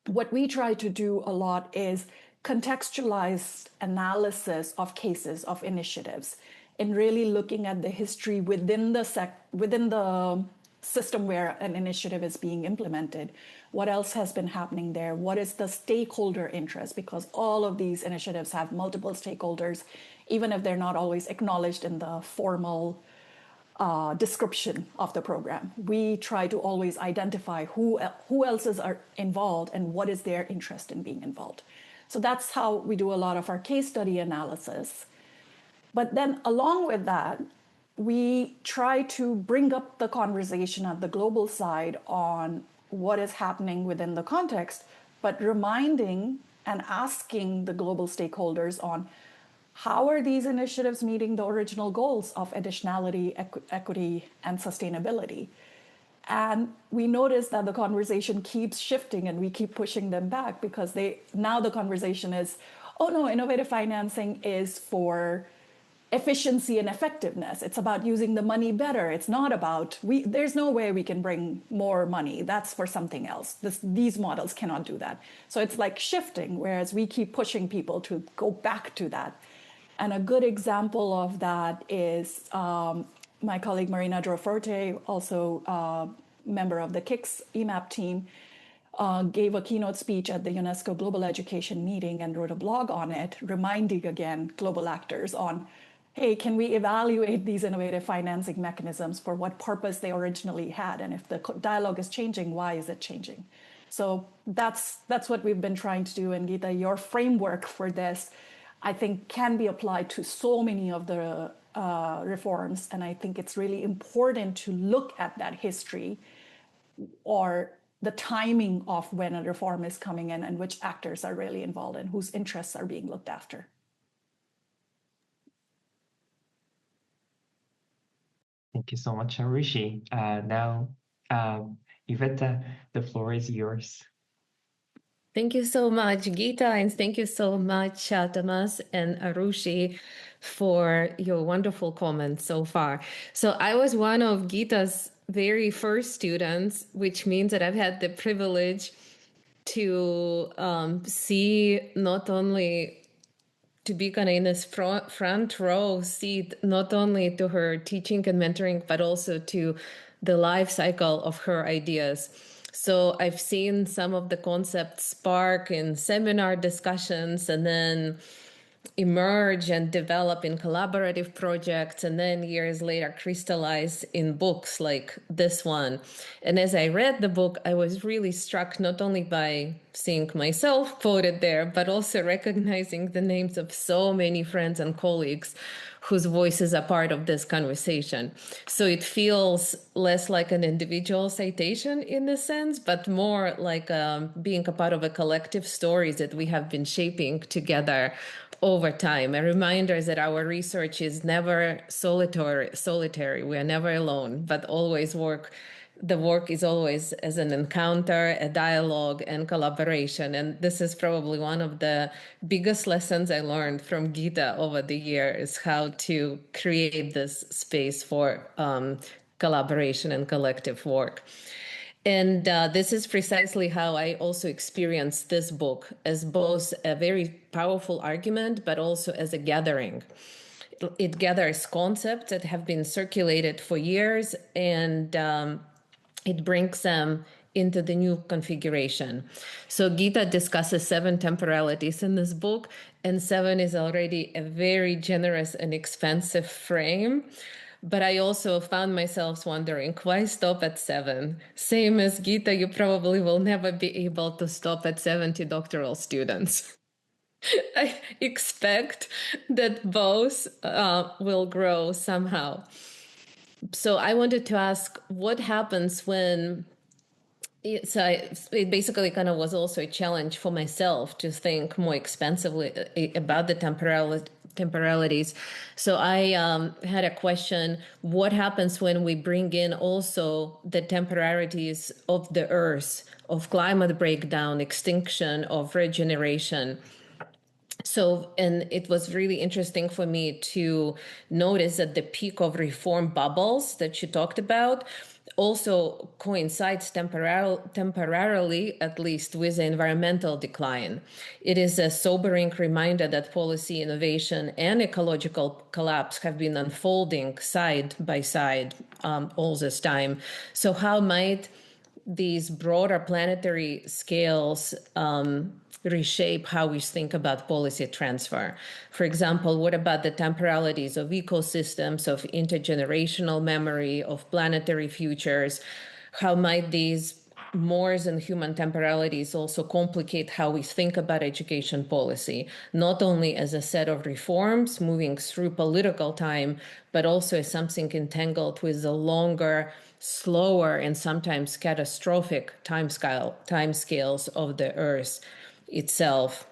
what we try to do a lot is contextualized analysis of cases, of initiatives, and really looking at the history within the system where an initiative is being implemented. What else has been happening there? What is the stakeholder interest? Because all of these initiatives have multiple stakeholders, even if they're not always acknowledged in the formal description of the program. We try to always identify who else is involved and what is their interest in being involved. So that's how we do a lot of our case study analysis. But then along with that, we try to bring up the conversation at the global side on what is happening within the context, but reminding and asking the global stakeholders on how are these initiatives meeting the original goals of additionality, equity, and sustainability? And we notice that the conversation keeps shifting and we keep pushing them back because now the conversation is, oh no, innovative financing is for efficiency and effectiveness. It's about using the money better. It's not about, there's no way we can bring more money. That's for something else. These models cannot do that. So it's like shifting, whereas we keep pushing people to go back to that. And a good example of that is my colleague Marina Droforte, also member of the KIX EMAP team, gave a keynote speech at the UNESCO Global Education meeting and wrote a blog on it, reminding again global actors on, hey, can we evaluate these innovative financing mechanisms for what purpose they originally had? And if the dialogue is changing, why is it changing? So that's what we've been trying to do. And Gita, your framework for this, I think, can be applied to so many of the reforms. And I think it's really important to look at that history or the timing of when a reform is coming in and which actors are really involved and whose interests are being looked after. Thank you so much, Arushi. Now, Iveta, the floor is yours. Thank you so much, Gita, and thank you so much, Thomas and Arushi, for your wonderful comments so far. So I was one of Gita's very first students, which means that I've had the privilege to see not only to be kind of in this front row seat, not only to her teaching and mentoring, but also to the life cycle of her ideas. So I've seen some of the concepts spark in seminar discussions and then emerge and develop in collaborative projects, and then years later crystallize in books like this one. And as I read the book, I was really struck not only by seeing myself quoted there, but also recognizing the names of so many friends and colleagues whose voices are part of this conversation. So it feels less like an individual citation in this sense, but more like being a part of a collective stories that we have been shaping together over time. A reminder that our research is never solitary. We are never alone, but always the work is always as an encounter, a dialogue, and collaboration. And this is probably one of the biggest lessons I learned from Gita over the years, how to create this space for collaboration and collective work. And this is precisely how I also experienced this book, as both a very powerful argument, but also as a gathering. It gathers concepts that have been circulated for years, and it brings them into the new configuration. So Gita discusses 7 temporalities in this book, and 7 is already a very generous and expensive frame. But I also found myself wondering, why stop at 7? Same as Gita, you probably will never be able to stop at 70 doctoral students. I expect that both will grow somehow. So I wanted to ask, what happens when... it basically kind of was also a challenge for myself to think more expansively about the temporalities. So I had a question, what happens when we bring in also the temporalities of the Earth, of climate breakdown, extinction, of regeneration? So, and it was really interesting for me to notice that the peak of reform bubbles that you talked about also coincides temporarily, at least, with the environmental decline. It is a sobering reminder that policy innovation and ecological collapse have been unfolding side by side all this time. So how might these broader planetary scales reshape how we think about policy transfer? For example, what about the temporalities of ecosystems, of intergenerational memory, of planetary futures? How might these more than human temporalities also complicate how we think about education policy, not only as a set of reforms moving through political time, but also as something entangled with the longer, slower, and sometimes catastrophic timescales of the Earth itself?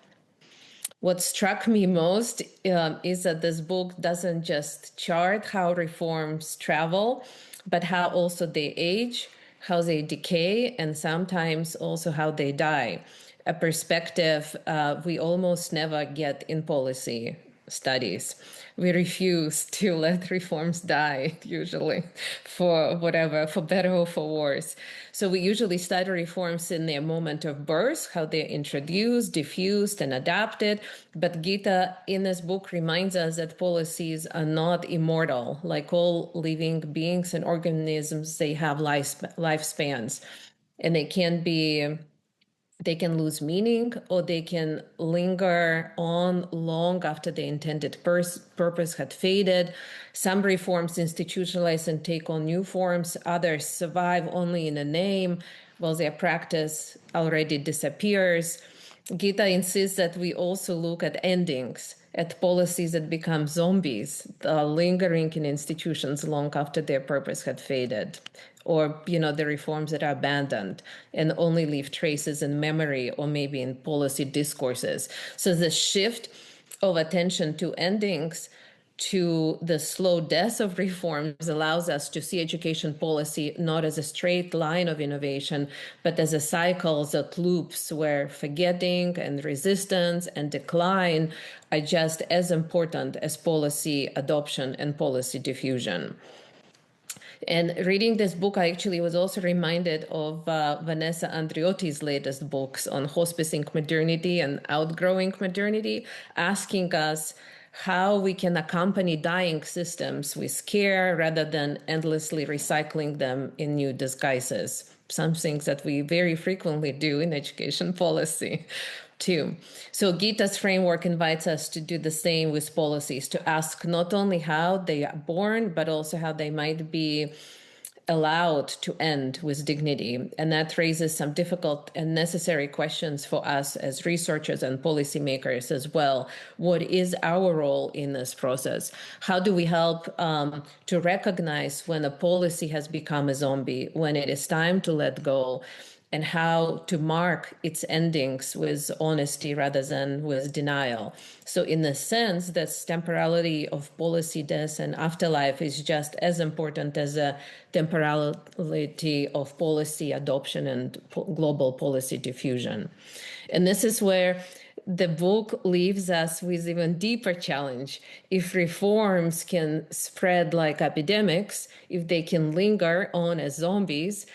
What struck me most is that this book doesn't just chart how reforms travel, but how also they age, how they decay, and sometimes also how they die. A perspective we almost never get in policy. studies. We refuse to let reforms die, usually, for whatever, for better or for worse. So we usually study reforms in their moment of birth, how they're introduced, diffused, and adapted. But Gita, in this book, reminds us that policies are not immortal. Like all living beings and organisms, they have lifespans, and they can lose meaning, or they can linger on long after the intended purpose had faded. Some reforms institutionalize and take on new forms. Others survive only in a name, while their practice already disappears. Gita insists that we also look at endings, at policies that become zombies, lingering in institutions long after their purpose had faded, or the reforms that are abandoned and only leave traces in memory or maybe in policy discourses. So the shift of attention to endings, to the slow death of reforms, allows us to see education policy not as a straight line of innovation, but as a cycle that loops where forgetting and resistance and decline are just as important as policy adoption and policy diffusion. And reading this book, I actually was also reminded of Vanessa Andriotti's latest books on hospicing modernity and outgrowing modernity, asking us how we can accompany dying systems with care rather than endlessly recycling them in new disguises. Some things that we very frequently do in education policy too. So Gita's framework invites us to do the same with policies, to ask not only how they are born, but also how they might be allowed to end with dignity. And that raises some difficult and necessary questions for us as researchers and policymakers as well. What is our role in this process? How do we help to recognize when a policy has become a zombie, when it is time to let go, and how to mark its endings with honesty rather than with denial? So in the sense that temporality of policy death and afterlife is just as important as a temporality of policy adoption and global policy diffusion. And this is where the book leaves us with even deeper challenge. If reforms can spread like epidemics, if they can linger on as zombies,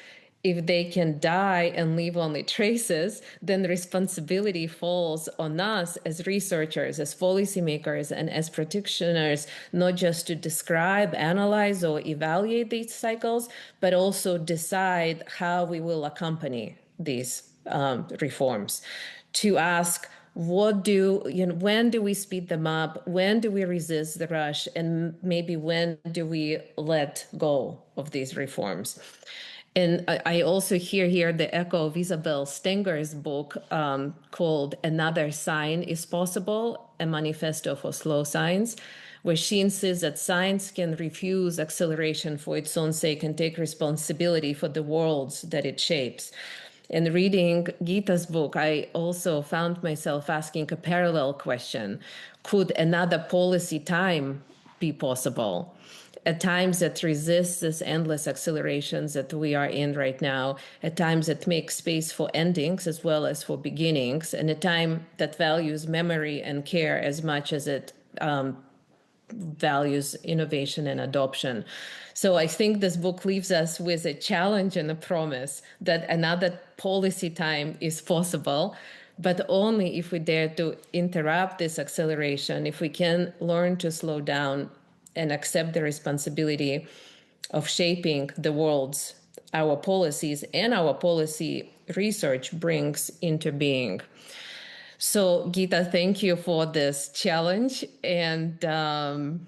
if they can die and leave only traces, then the responsibility falls on us as researchers, as policymakers, and as practitioners, not just to describe, analyze, or evaluate these cycles, but also decide how we will accompany these reforms. To ask, when do we speed them up? When do we resist the rush? And maybe when do we let go of these reforms? And I also hear here the echo of Isabel Stenger's book called Another Sign is Possible, a manifesto for slow science, where she insists that science can refuse acceleration for its own sake and take responsibility for the worlds that it shapes. And reading Gita's book, I also found myself asking a parallel question. Could another policy time be possible? At times that resists this endless accelerations that we are in right now, at times that makes space for endings as well as for beginnings, and a time that values memory and care as much as it values innovation and adoption. So I think this book leaves us with a challenge and a promise that another policy time is possible, but only if we dare to interrupt this acceleration, if we can learn to slow down and accept the responsibility of shaping the worlds our policies and our policy research brings into being. So Gita, thank you for this challenge. And the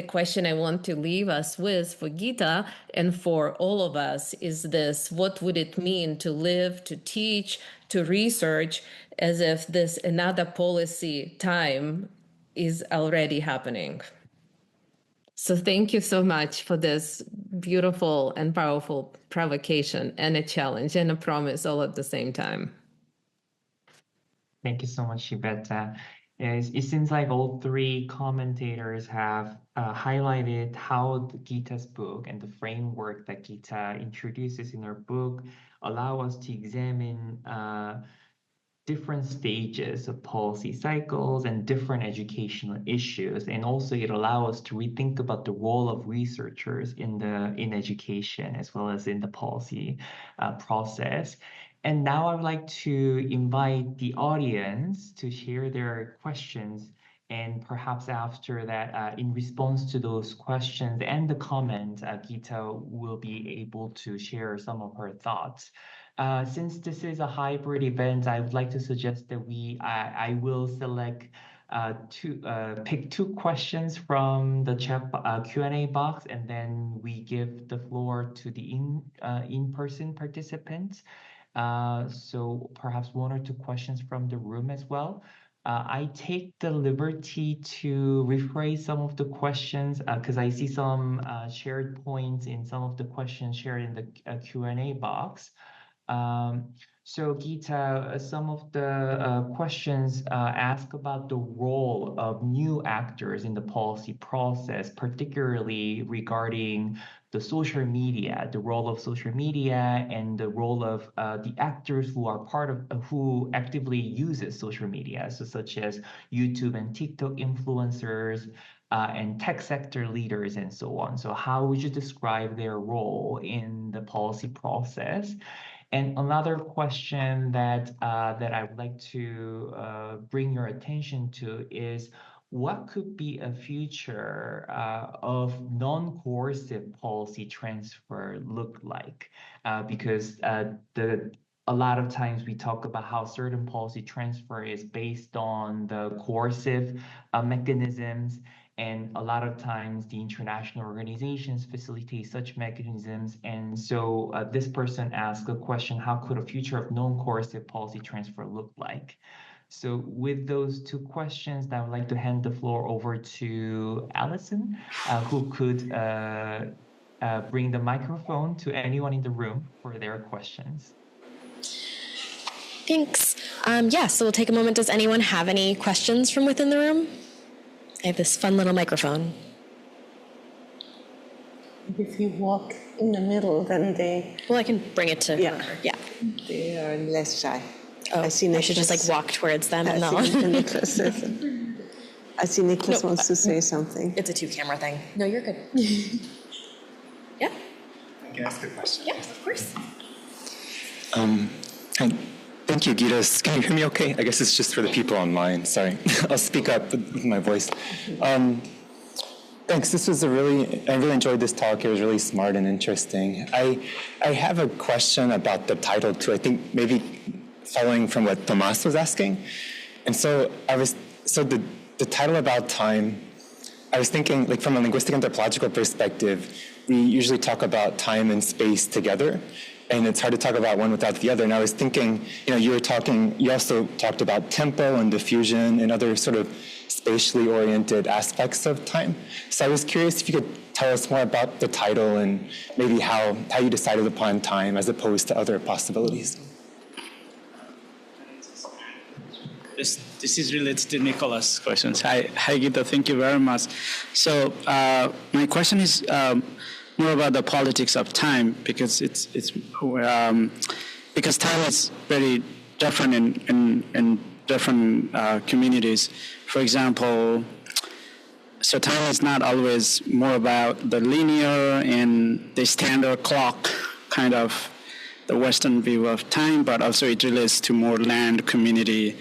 question I want to leave us with for Gita and for all of us is this: what would it mean to live, to teach, to research as if this another policy time is already happening? So thank you so much for this beautiful and powerful provocation and a challenge and a promise all at the same time. Thank you so much, Iveta. It seems like all three commentators have highlighted how Gita's book and the framework that Gita introduces in her book allow us to examine different stages of policy cycles and different educational issues. And also it allows us to rethink about the role of researchers in education as well as in the policy process. And now I would like to invite the audience to share their questions. And perhaps after that, in response to those questions and the comments, Gita will be able to share some of her thoughts. Since this is a hybrid event, I would like to suggest that I will select pick two questions from the chat Q&A box, and then we give the floor to the in-person participants. So perhaps one or two questions from the room as well. I take the liberty to rephrase some of the questions because I see some shared points in some of the questions shared in the Q&A box. So Gita, some of the questions ask about the role of new actors in the policy process, particularly regarding the social media, the role of social media and the role of the actors who are part of, who actively uses social media, so such as YouTube and TikTok influencers, and tech sector leaders and so on. So how would you describe their role in the policy process? And another question that I would like to bring your attention to is what could be a future of non-coercive policy transfer look like? Because a lot of times we talk about how certain policy transfer is based on the coercive mechanisms. And a lot of times the international organizations facilitate such mechanisms. And so this person asked a question, how could a future of non-coercive policy transfer look like? So with those two questions, I would like to hand the floor over to Allison, who could bring the microphone to anyone in the room for their questions. Thanks. Yeah, so we'll take a moment. Does anyone have any questions from within the room? I have this fun little microphone. If you walk in the middle, then they... Well, I can bring it to her. Yeah. They are less shy. Oh, I see Nicholas. I should just like walk towards them and I see Nicholas wants to say something. It's a two-camera thing. No, you're good. Yeah? I can ask a question. Yeah, of course. Thank you, Gita. Can you hear me okay? I guess it's just for the people online. Sorry. I'll speak up with my voice. Thanks. This was I really enjoyed this talk. It was really smart and interesting. I have a question about the title too. I think maybe following from what Tomas was asking. And so the title about time, I was thinking like from a linguistic anthropological perspective, we usually talk about time and space together. And it's hard to talk about one without the other. And I was thinking, you also talked about tempo and diffusion and other sort of spatially oriented aspects of time. So I was curious if you could tell us more about the title and maybe how you decided upon time as opposed to other possibilities. This is related to Nicholas' questions. Hi, Gita. Thank you very much. So my question is more about the politics of time, because because time is very different in different communities. For example, so time is not always more about the linear and the standard clock kind of the Western view of time, but also it relates to more land, community,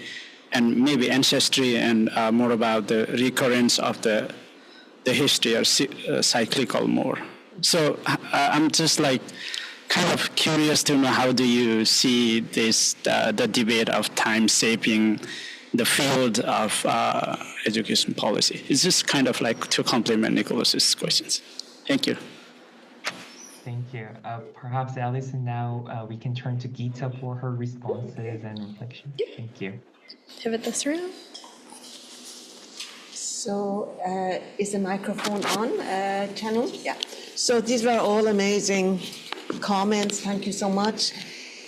and maybe ancestry, and more about the recurrence of the history or cyclical more. So I'm just like kind of curious to know, how do you see this the debate of time shaping the field of education policy? It's just kind of like to complement Nicholas's questions. Thank you. Thank you. Perhaps Alison, now we can turn to Gita for her responses and reflections. Thank you. Pivot this around. So is the microphone on, channel? Yeah. So these were all amazing comments. Thank you so much.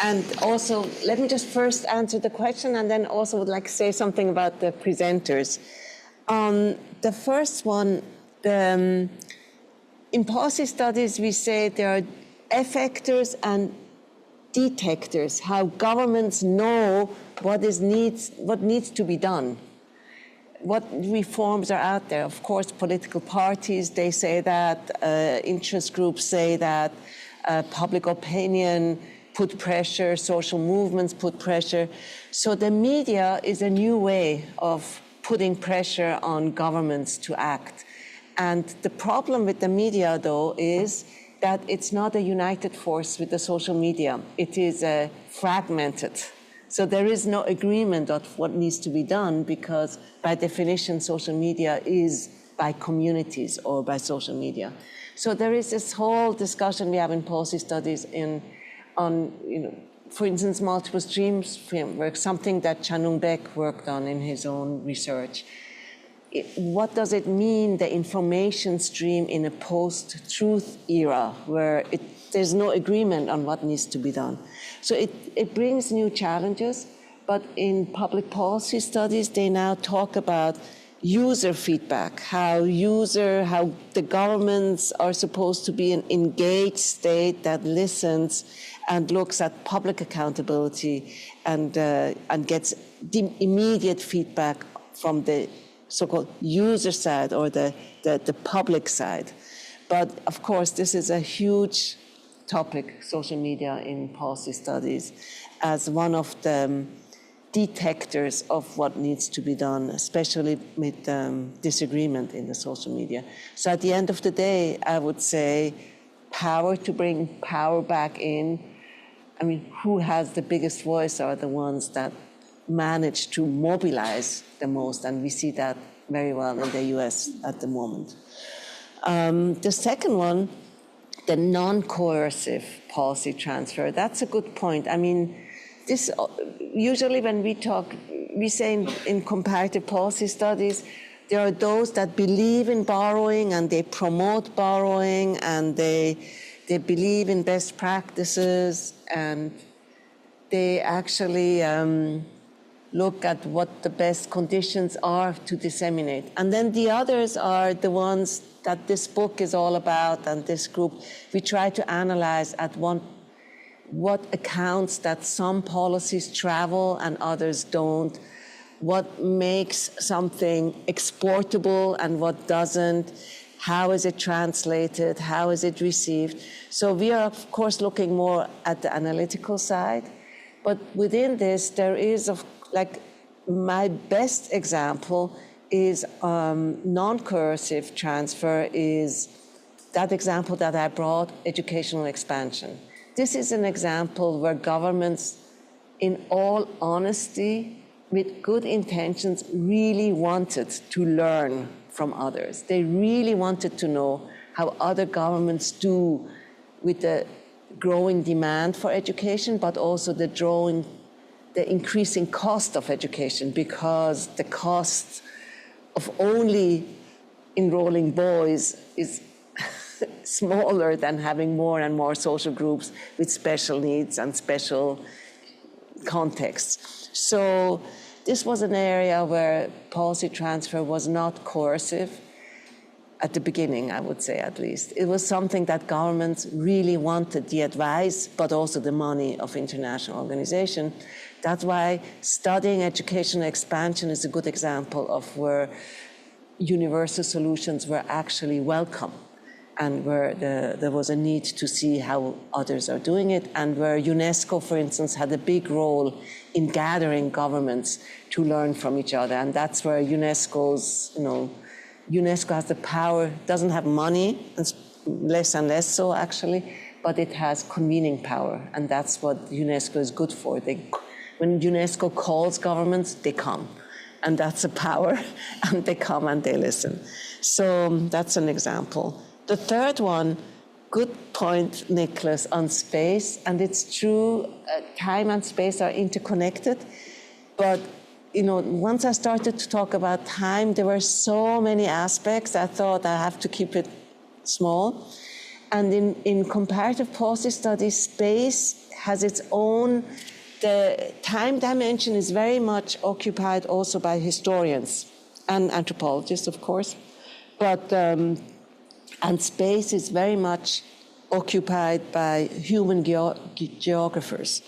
And also, let me just first answer the question, and then also would like to say something about the presenters. The first one, in policy studies, we say there are effectors and detectors, how governments know what needs to be done. What reforms are out there? Of course, political parties, they say that, interest groups say that, public opinion put pressure, social movements put pressure. So the media is a new way of putting pressure on governments to act. And the problem with the media, though, is that it's not a united force with the social media. It is fragmented. So there is no agreement of what needs to be done because, by definition, social media is by communities or by social media. So there is this whole discussion we have in policy studies on, for instance, multiple streams framework, something that Chanung Beck worked on in his own research. What does it mean, the information stream in a post-truth era where there's no agreement on what needs to be done? So it brings new challenges, but in public policy studies, they now talk about user feedback, how the governments are supposed to be an engaged state that listens and looks at public accountability and gets the immediate feedback from the so-called user side or the public side. But of course, this is a huge topic, social media in policy studies, as one of the detectors of what needs to be done, especially with disagreement in the social media. So at the end of the day, I would say power to bring power back in. I mean, who has the biggest voice are the ones that manage to mobilize the most, and we see that very well in the US at the moment. The second one, the non-coercive policy transfer, that's a good point. I mean, this usually when we talk, we say in comparative policy studies, there are those that believe in borrowing and they promote borrowing and they believe in best practices and they actually look at what the best conditions are to disseminate. And then the others are the ones that this book is all about and this group. We try to analyze at what accounts that some policies travel and others don't, what makes something exportable and what doesn't, how is it translated, how is it received. So we are, of course, looking more at the analytical side, but within this, there is, like, my best example is non-coercive transfer is that example that I brought, educational expansion. This is an example where governments, in all honesty, with good intentions, really wanted to learn from others. They really wanted to know how other governments do with the growing demand for education, but also the increasing cost of education, because the cost of only enrolling boys is smaller than having more and more social groups with special needs and special contexts. So this was an area where policy transfer was not coercive at the beginning, I would say, at least. It was something that governments really wanted, the advice, but also the money of international organization. That's why studying educational expansion is a good example of where universal solutions were actually welcome and where there was a need to see how others are doing it, and where UNESCO, for instance, had a big role in gathering governments to learn from each other. And that's where UNESCO has the power, doesn't have money, and less so actually, but it has convening power. And that's what UNESCO is good for. When UNESCO calls governments, they come. And that's a power, and they come and they listen. So that's an example. The third one, good point, Nicholas, on space. And it's true, time and space are interconnected. But once I started to talk about time, there were so many aspects. I thought I have to keep it small. And in comparative policy studies, space has its own. The time dimension is very much occupied also by historians and anthropologists, of course. But and space is very much occupied by human geographers.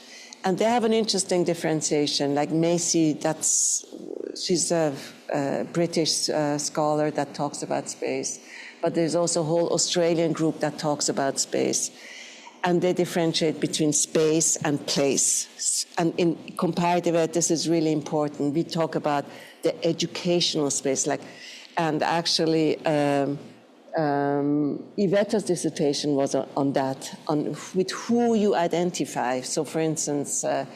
And they have an interesting differentiation. Like Macy, she's a British scholar that talks about space, but there's also a whole Australian group that talks about space. And they differentiate between space and place. And in comparative ed, this is really important. We talk about the educational space, and actually, Ivetta's dissertation was on that, with who you identify. So, for instance, there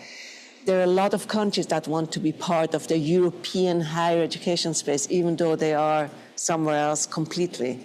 are a lot of countries that want to be part of the European higher education space, even though they are somewhere else completely.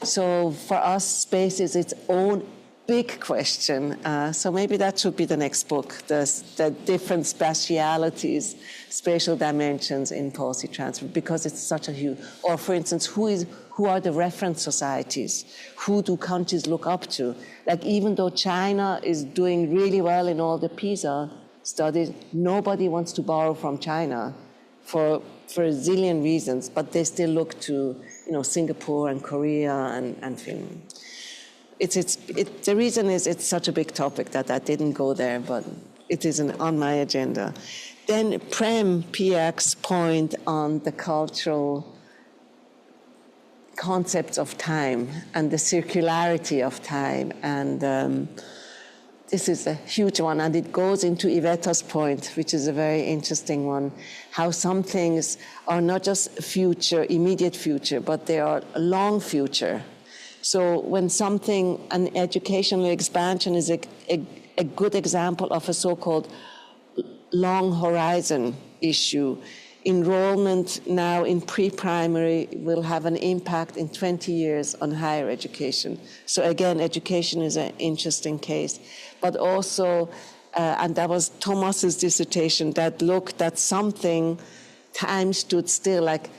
So for us, space is its own big question. So maybe that should be the next book, the different spatialities, spatial dimensions in policy transfer, because it's such a huge, or for instance, who are the reference societies? Who do countries look up to? Like, even though China is doing really well in all the PISA studies, nobody wants to borrow from China for a zillion reasons, but they still look to, Singapore and Korea and Finland. The reason is it's such a big topic that I didn't go there, but it isn't on my agenda. Then PX's point on the cultural concepts of time and the circularity of time. And this is a huge one. And it goes into Ivetta's point, which is a very interesting one, how some things are not just future, immediate future, but they are long future. So when an educational expansion is a good example of a so-called long horizon issue. Enrollment now in pre-primary will have an impact in 20 years on higher education. So again, education is an interesting case. But also, and that was Thomas's dissertation, that looked at something, time stood still, like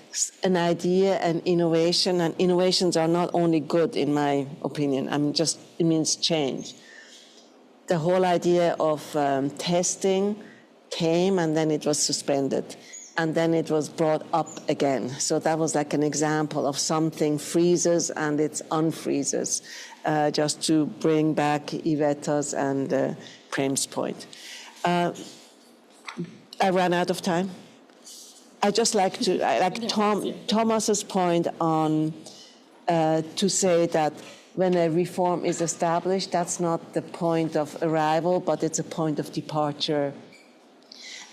an idea and innovation. And innovations are not only good, in my opinion. It means change. The whole idea of testing came and then it was suspended. And then it was brought up again. So that was like an example of something freezes and it unfreezes, just to bring back Ivetta's and Prem's point. I ran out of time. I just like Thomas's point on to say that when a reform is established, that's not the point of arrival, but it's a point of departure.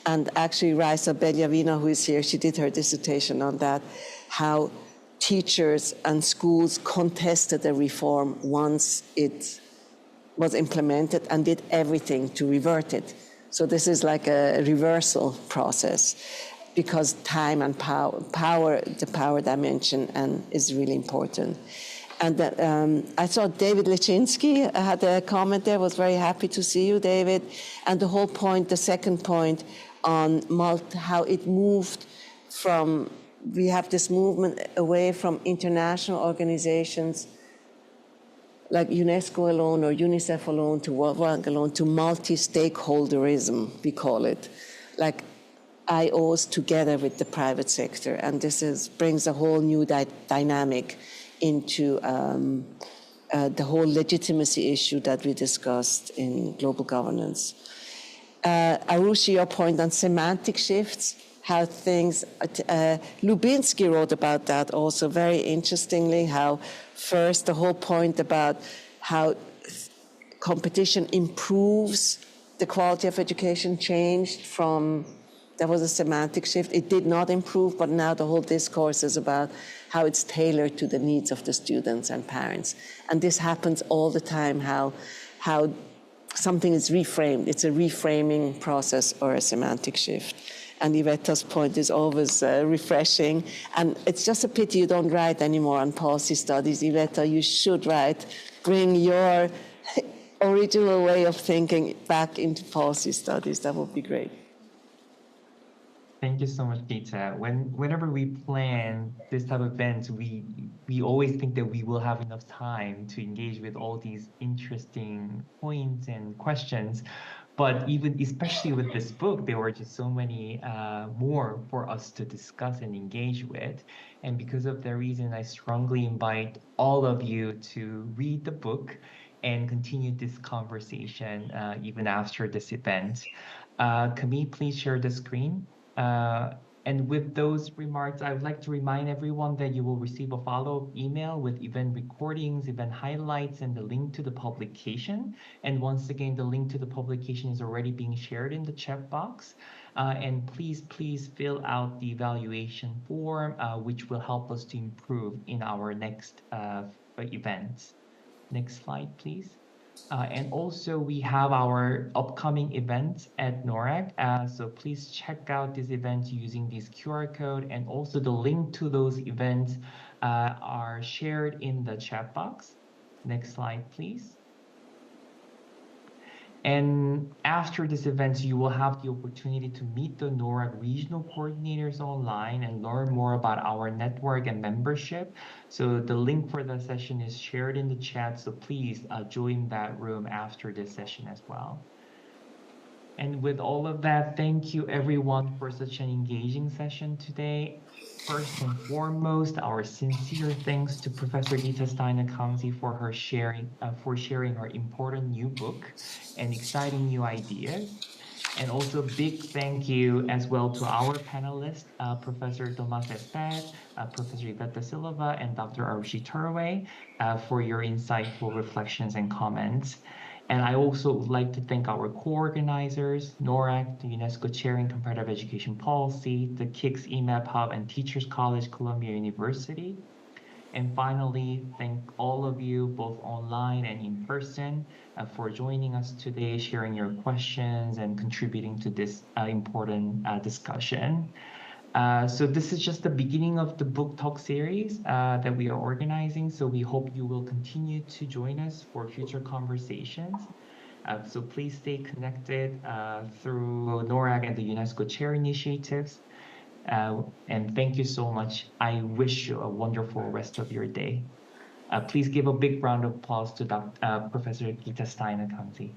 And actually, Raisa Belyavina, who is here, she did her dissertation on that, how teachers and schools contested the reform once it was implemented and did everything to revert it. So this is like a reversal process, because time and the power dimension is really important. And I saw David Lechinsky had a comment there, was very happy to see you, David. And the whole point, the second point, on how it moved from, we have this movement away from international organizations like UNESCO alone or UNICEF alone to World Bank alone to multi-stakeholderism, we call it, like IOs together with the private sector. And this brings a whole new dynamic into the whole legitimacy issue that we discussed in global governance. Arushi, your point on semantic shifts, how things, Lubinsky wrote about that also very interestingly, how first the whole point about how competition improves the quality of education changed from, there was a semantic shift. It did not improve, but now the whole discourse is about how it's tailored to the needs of the students and parents. And this happens all the time, how something is reframed. It's a reframing process or a semantic shift. And Ivetta's point is always refreshing. And it's just a pity you don't write anymore on policy studies. Ivetta, you should write. Bring your original way of thinking back into policy studies. That would be great. Thank you so much, Gita. Whenever we plan this type of events, we always think that we will have enough time to engage with all these interesting points and questions. But especially with this book, there were just so many more for us to discuss and engage with. And because of that reason, I strongly invite all of you to read the book and continue this conversation even after this event. Camille, please share the screen. And with those remarks, I would like to remind everyone that you will receive a follow-up email with event recordings, event highlights, and the link to the publication. And once again, the link to the publication is already being shared in the chat box. And please fill out the evaluation form, which will help us to improve in our next events. Next slide, please. And also we have our upcoming events at NORRAG. So please check out these events using this QR code, and also the link to those events are shared in the chat box. Next slide, please. And after this event, you will have the opportunity to meet the NORRAG regional coordinators online and learn more about our network and membership. So the link for the session is shared in the chat. So please join that room after this session as well. And with all of that, thank you everyone for such an engaging session today. First and foremost, our sincere thanks to Professor Gita Steiner-Khamsi for sharing her important new book and exciting new ideas. And also big thank you as well to our panelists, Professor Tomas Esper, Professor Iveta Silva, and Dr. Arushi Turway for your insightful reflections and comments. And I also would like to thank our co-organizers, NORRAG, the UNESCO Chair in Comparative Education Policy, the KIX EMAP Hub, and Teachers College, Columbia University. And finally, thank all of you, both online and in person, for joining us today, sharing your questions, and contributing to this important discussion. So this is just the beginning of the book talk series that we are organizing. So we hope you will continue to join us for future conversations. So please stay connected through NORRAG and the UNESCO Chair initiatives. And thank you so much. I wish you a wonderful rest of your day. Please give a big round of applause to Professor Gita Steiner-Khamsi.